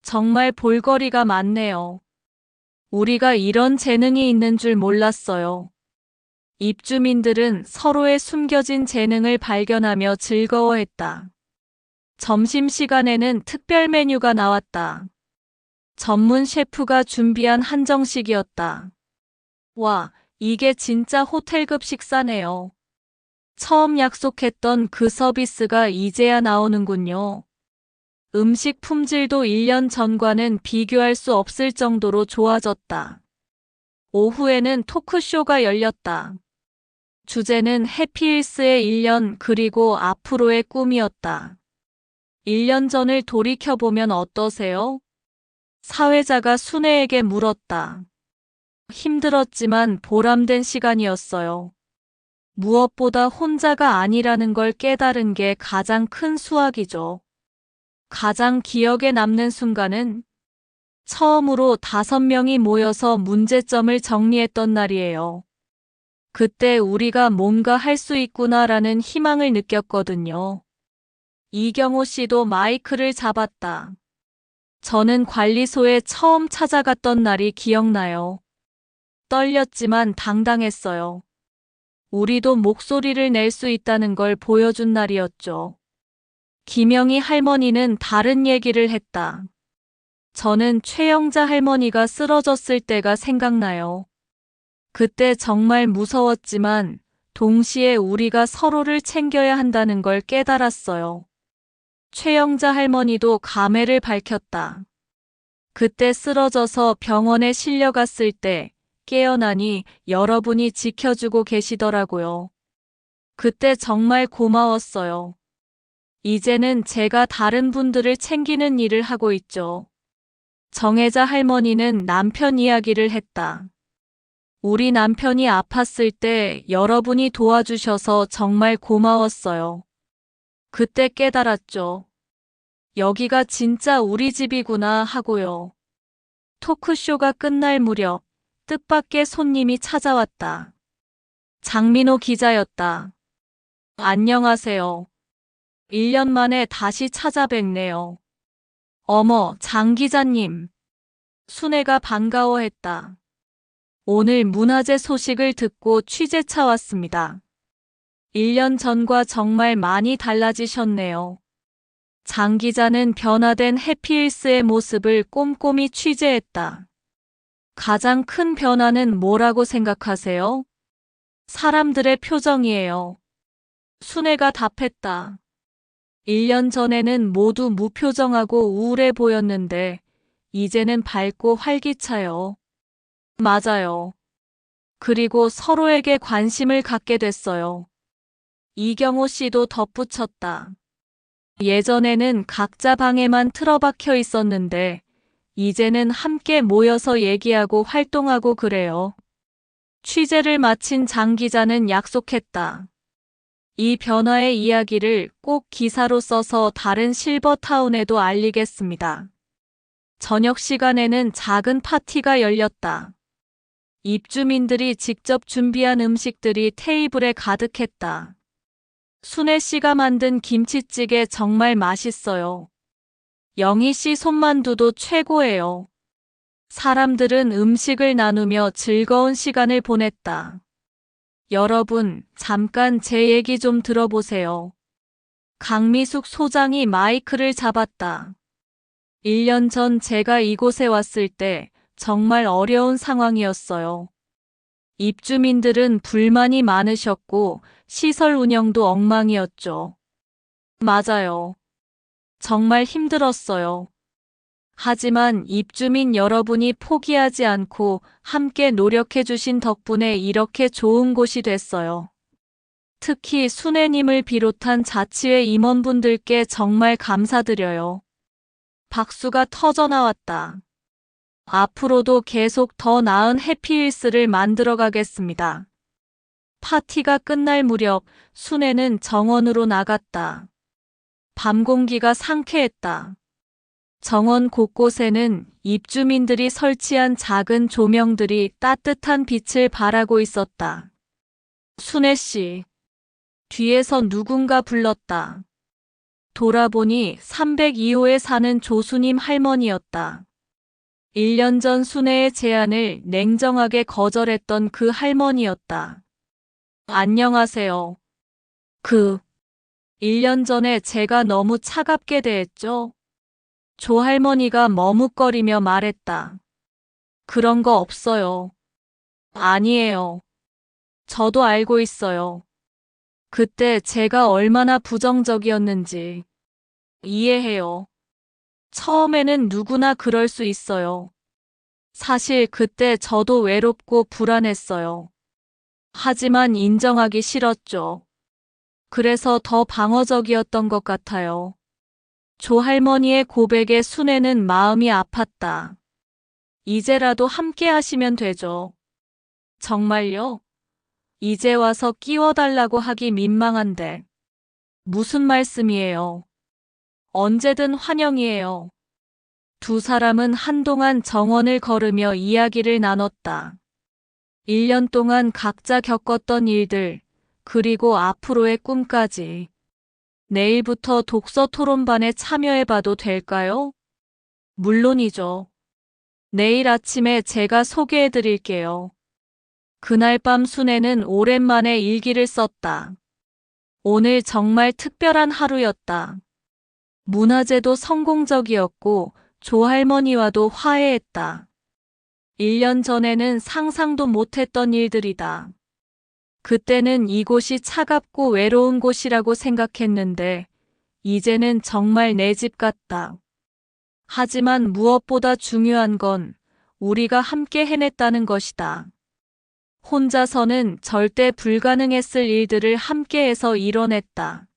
정말 볼거리가 많네요. 우리가 이런 재능이 있는 줄 몰랐어요. 입주민들은 서로의 숨겨진 재능을 발견하며 즐거워했다. 점심시간에는 특별 메뉴가 나왔다. 전문 셰프가 준비한 한정식이었다. 와, 이게 진짜 호텔급 식사네요. 처음 약속했던 그 서비스가 이제야 나오는군요. 음식 품질도 1년 전과는 비교할 수 없을 정도로 좋아졌다. 오후에는 토크쇼가 열렸다. 주제는 해피힐스의 1년 그리고 앞으로의 꿈이었다. 1년 전을 돌이켜보면 어떠세요? 사회자가 순애에게 물었다. 힘들었지만 보람된 시간이었어요. 무엇보다 혼자가 아니라는 걸 깨달은 게 가장 큰 수확이죠. 가장 기억에 남는 순간은 처음으로 5명이 모여서 문제점을 정리했던 날이에요. 그때 우리가 뭔가 할 수 있구나라는 희망을 느꼈거든요. 이경호 씨도 마이크를 잡았다. 저는 관리소에 처음 찾아갔던 날이 기억나요. 떨렸지만 당당했어요. 우리도 목소리를 낼 수 있다는 걸 보여준 날이었죠. 김영희 할머니는 다른 얘기를 했다. 저는 최영자 할머니가 쓰러졌을 때가 생각나요. 그때 정말 무서웠지만 동시에 우리가 서로를 챙겨야 한다는 걸 깨달았어요. 최영자 할머니도 감회를 밝혔다. 그때 쓰러져서 병원에 실려갔을 때 깨어나니 여러분이 지켜주고 계시더라고요. 그때 정말 고마웠어요. 이제는 제가 다른 분들을 챙기는 일을 하고 있죠. 정혜자 할머니는 남편 이야기를 했다. 우리 남편이 아팠을 때 여러분이 도와주셔서 정말 고마웠어요. 그때 깨달았죠. 여기가 진짜 우리 집이구나 하고요. 토크쇼가 끝날 무렵 뜻밖의 손님이 찾아왔다. 장민호 기자였다. 안녕하세요. 1년 만에 다시 찾아뵙네요. 어머, 장 기자님. 순애가 반가워했다. 오늘 문화제 소식을 듣고 취재차 왔습니다. 1년 전과 정말 많이 달라지셨네요. 장 기자는 변화된 해피힐스의 모습을 꼼꼼히 취재했다. 가장 큰 변화는 뭐라고 생각하세요? 사람들의 표정이에요. 순애가 답했다. 1년 전에는 모두 무표정하고 우울해 보였는데 이제는 밝고 활기차요. 맞아요. 그리고 서로에게 관심을 갖게 됐어요. 이경호 씨도 덧붙였다. 예전에는 각자 방에만 틀어박혀 있었는데 이제는 함께 모여서 얘기하고 활동하고 그래요. 취재를 마친 장 기자는 약속했다. 이 변화의 이야기를 꼭 기사로 써서 다른 실버타운에도 알리겠습니다. 저녁 시간에는 작은 파티가 열렸다. 입주민들이 직접 준비한 음식들이 테이블에 가득했다. 순애 씨가 만든 김치찌개 정말 맛있어요. 영희 씨 손만두도 최고예요. 사람들은 음식을 나누며 즐거운 시간을 보냈다. 여러분, 잠깐 제 얘기 좀 들어보세요. 강미숙 소장이 마이크를 잡았다. 1년 전 제가 이곳에 왔을 때 정말 어려운 상황이었어요. 입주민들은 불만이 많으셨고 시설 운영도 엉망이었죠. 맞아요. 정말 힘들었어요. 하지만 입주민 여러분이 포기하지 않고 함께 노력해 주신 덕분에 이렇게 좋은 곳이 됐어요. 특히 순애님을 비롯한 자치회 임원분들께 정말 감사드려요. 박수가 터져나왔다. 앞으로도 계속 더 나은 해피힐스를 만들어 가겠습니다. 파티가 끝날 무렵 순애는 정원으로 나갔다. 밤 공기가 상쾌했다. 정원 곳곳에는 입주민들이 설치한 작은 조명들이 따뜻한 빛을 발하고 있었다. 순애 씨. 뒤에서 누군가 불렀다. 돌아보니 302호에 사는 조수님 할머니였다. 1년 전 순애의 제안을 냉정하게 거절했던 그 할머니였다. 안녕하세요. 1년 전에 제가 너무 차갑게 대했죠? 조 할머니가 머뭇거리며 말했다. 그런 거 없어요. 아니에요. 저도 알고 있어요. 그때 제가 얼마나 부정적이었는지 이해해요. 처음에는 누구나 그럴 수 있어요. 사실 그때 저도 외롭고 불안했어요. 하지만 인정하기 싫었죠. 그래서 더 방어적이었던 것 같아요. 조 할머니의 고백에 순애는 마음이 아팠다. 이제라도 함께 하시면 되죠. 정말요? 이제 와서 끼워달라고 하기 민망한데. 무슨 말씀이에요? 언제든 환영이에요. 두 사람은 한동안 정원을 걸으며 이야기를 나눴다. 1년 동안 각자 겪었던 일들, 그리고 앞으로의 꿈까지. 내일부터 독서 토론반에 참여해봐도 될까요? 물론이죠. 내일 아침에 제가 소개해드릴게요. 그날 밤 순애는 오랜만에 일기를 썼다. 오늘 정말 특별한 하루였다. 문화제도 성공적이었고 조 할머니와도 화해했다. 1년 전에는 상상도 못했던 일들이다. 그때는 이곳이 차갑고 외로운 곳이라고 생각했는데 이제는 정말 내 집 같다. 하지만 무엇보다 중요한 건 우리가 함께 해냈다는 것이다. 혼자서는 절대 불가능했을 일들을 함께해서 이뤄냈다.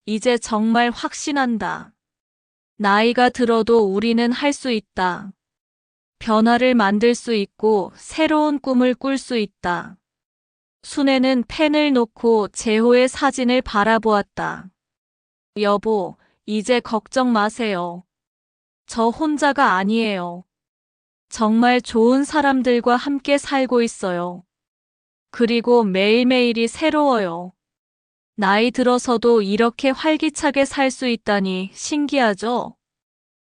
이제 정말 확신한다. 나이가 들어도 우리는 할 수 있다. 변화를 만들 수 있고 새로운 꿈을 꿀 수 있다. 순애는 펜을 놓고 재호의 사진을 바라보았다. 여보, 이제 걱정 마세요. 저 혼자가 아니에요. 정말 좋은 사람들과 함께 살고 있어요. 그리고 매일매일이 새로워요. 나이 들어서도 이렇게 활기차게 살 수 있다니 신기하죠?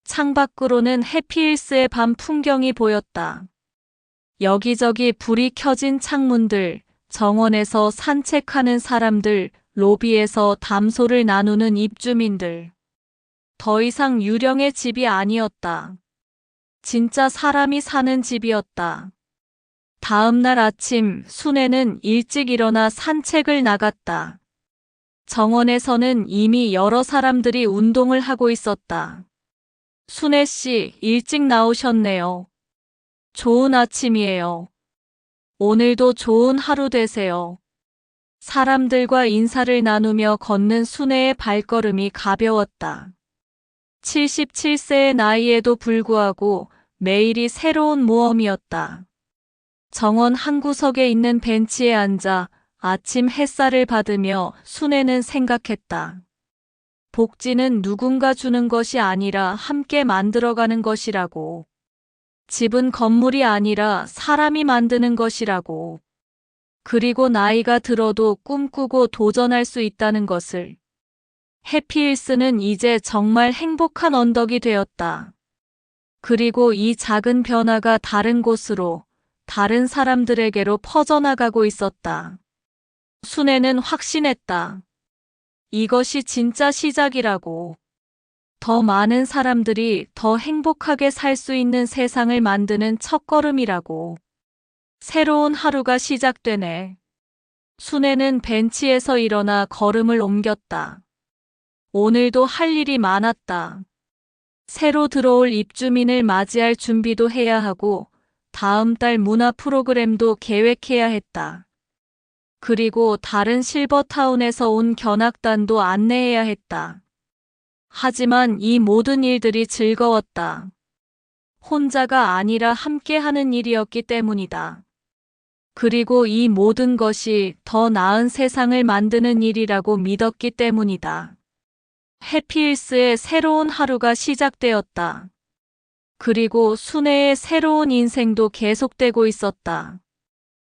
창밖으로는 해피힐스의 밤 풍경이 보였다. 여기저기 불이 켜진 창문들, 정원에서 산책하는 사람들, 로비에서 담소를 나누는 입주민들. 더 이상 유령의 집이 아니었다. 진짜 사람이 사는 집이었다. 다음 날 아침 순애는 일찍 일어나 산책을 나갔다. 정원에서는 이미 여러 사람들이 운동을 하고 있었다. 순애 씨, 일찍 나오셨네요. 좋은 아침이에요. 오늘도 좋은 하루 되세요. 사람들과 인사를 나누며 걷는 순애의 발걸음이 가벼웠다. 77세의 나이에도 불구하고 매일이 새로운 모험이었다. 정원 한 구석에 있는 벤치에 앉아 아침 햇살을 받으며 순애는 생각했다. 복지는 누군가 주는 것이 아니라 함께 만들어가는 것이라고. 집은 건물이 아니라 사람이 만드는 것이라고. 그리고 나이가 들어도 꿈꾸고 도전할 수 있다는 것을. 해피힐스는 이제 정말 행복한 언덕이 되었다. 그리고 이 작은 변화가 다른 곳으로, 다른 사람들에게로 퍼져나가고 있었다. 순애는 확신했다. 이것이 진짜 시작이라고. 더 많은 사람들이 더 행복하게 살 수 있는 세상을 만드는 첫걸음이라고. 새로운 하루가 시작되네. 순애는 벤치에서 일어나 걸음을 옮겼다. 오늘도 할 일이 많았다. 새로 들어올 입주민을 맞이할 준비도 해야 하고, 다음 달 문화 프로그램도 계획해야 했다. 그리고 다른 실버타운에서 온 견학단도 안내해야 했다. 하지만 이 모든 일들이 즐거웠다. 혼자가 아니라 함께 하는 일이었기 때문이다. 그리고 이 모든 것이 더 나은 세상을 만드는 일이라고 믿었기 때문이다. 해피힐스의 새로운 하루가 시작되었다. 그리고 순애의 새로운 인생도 계속되고 있었다.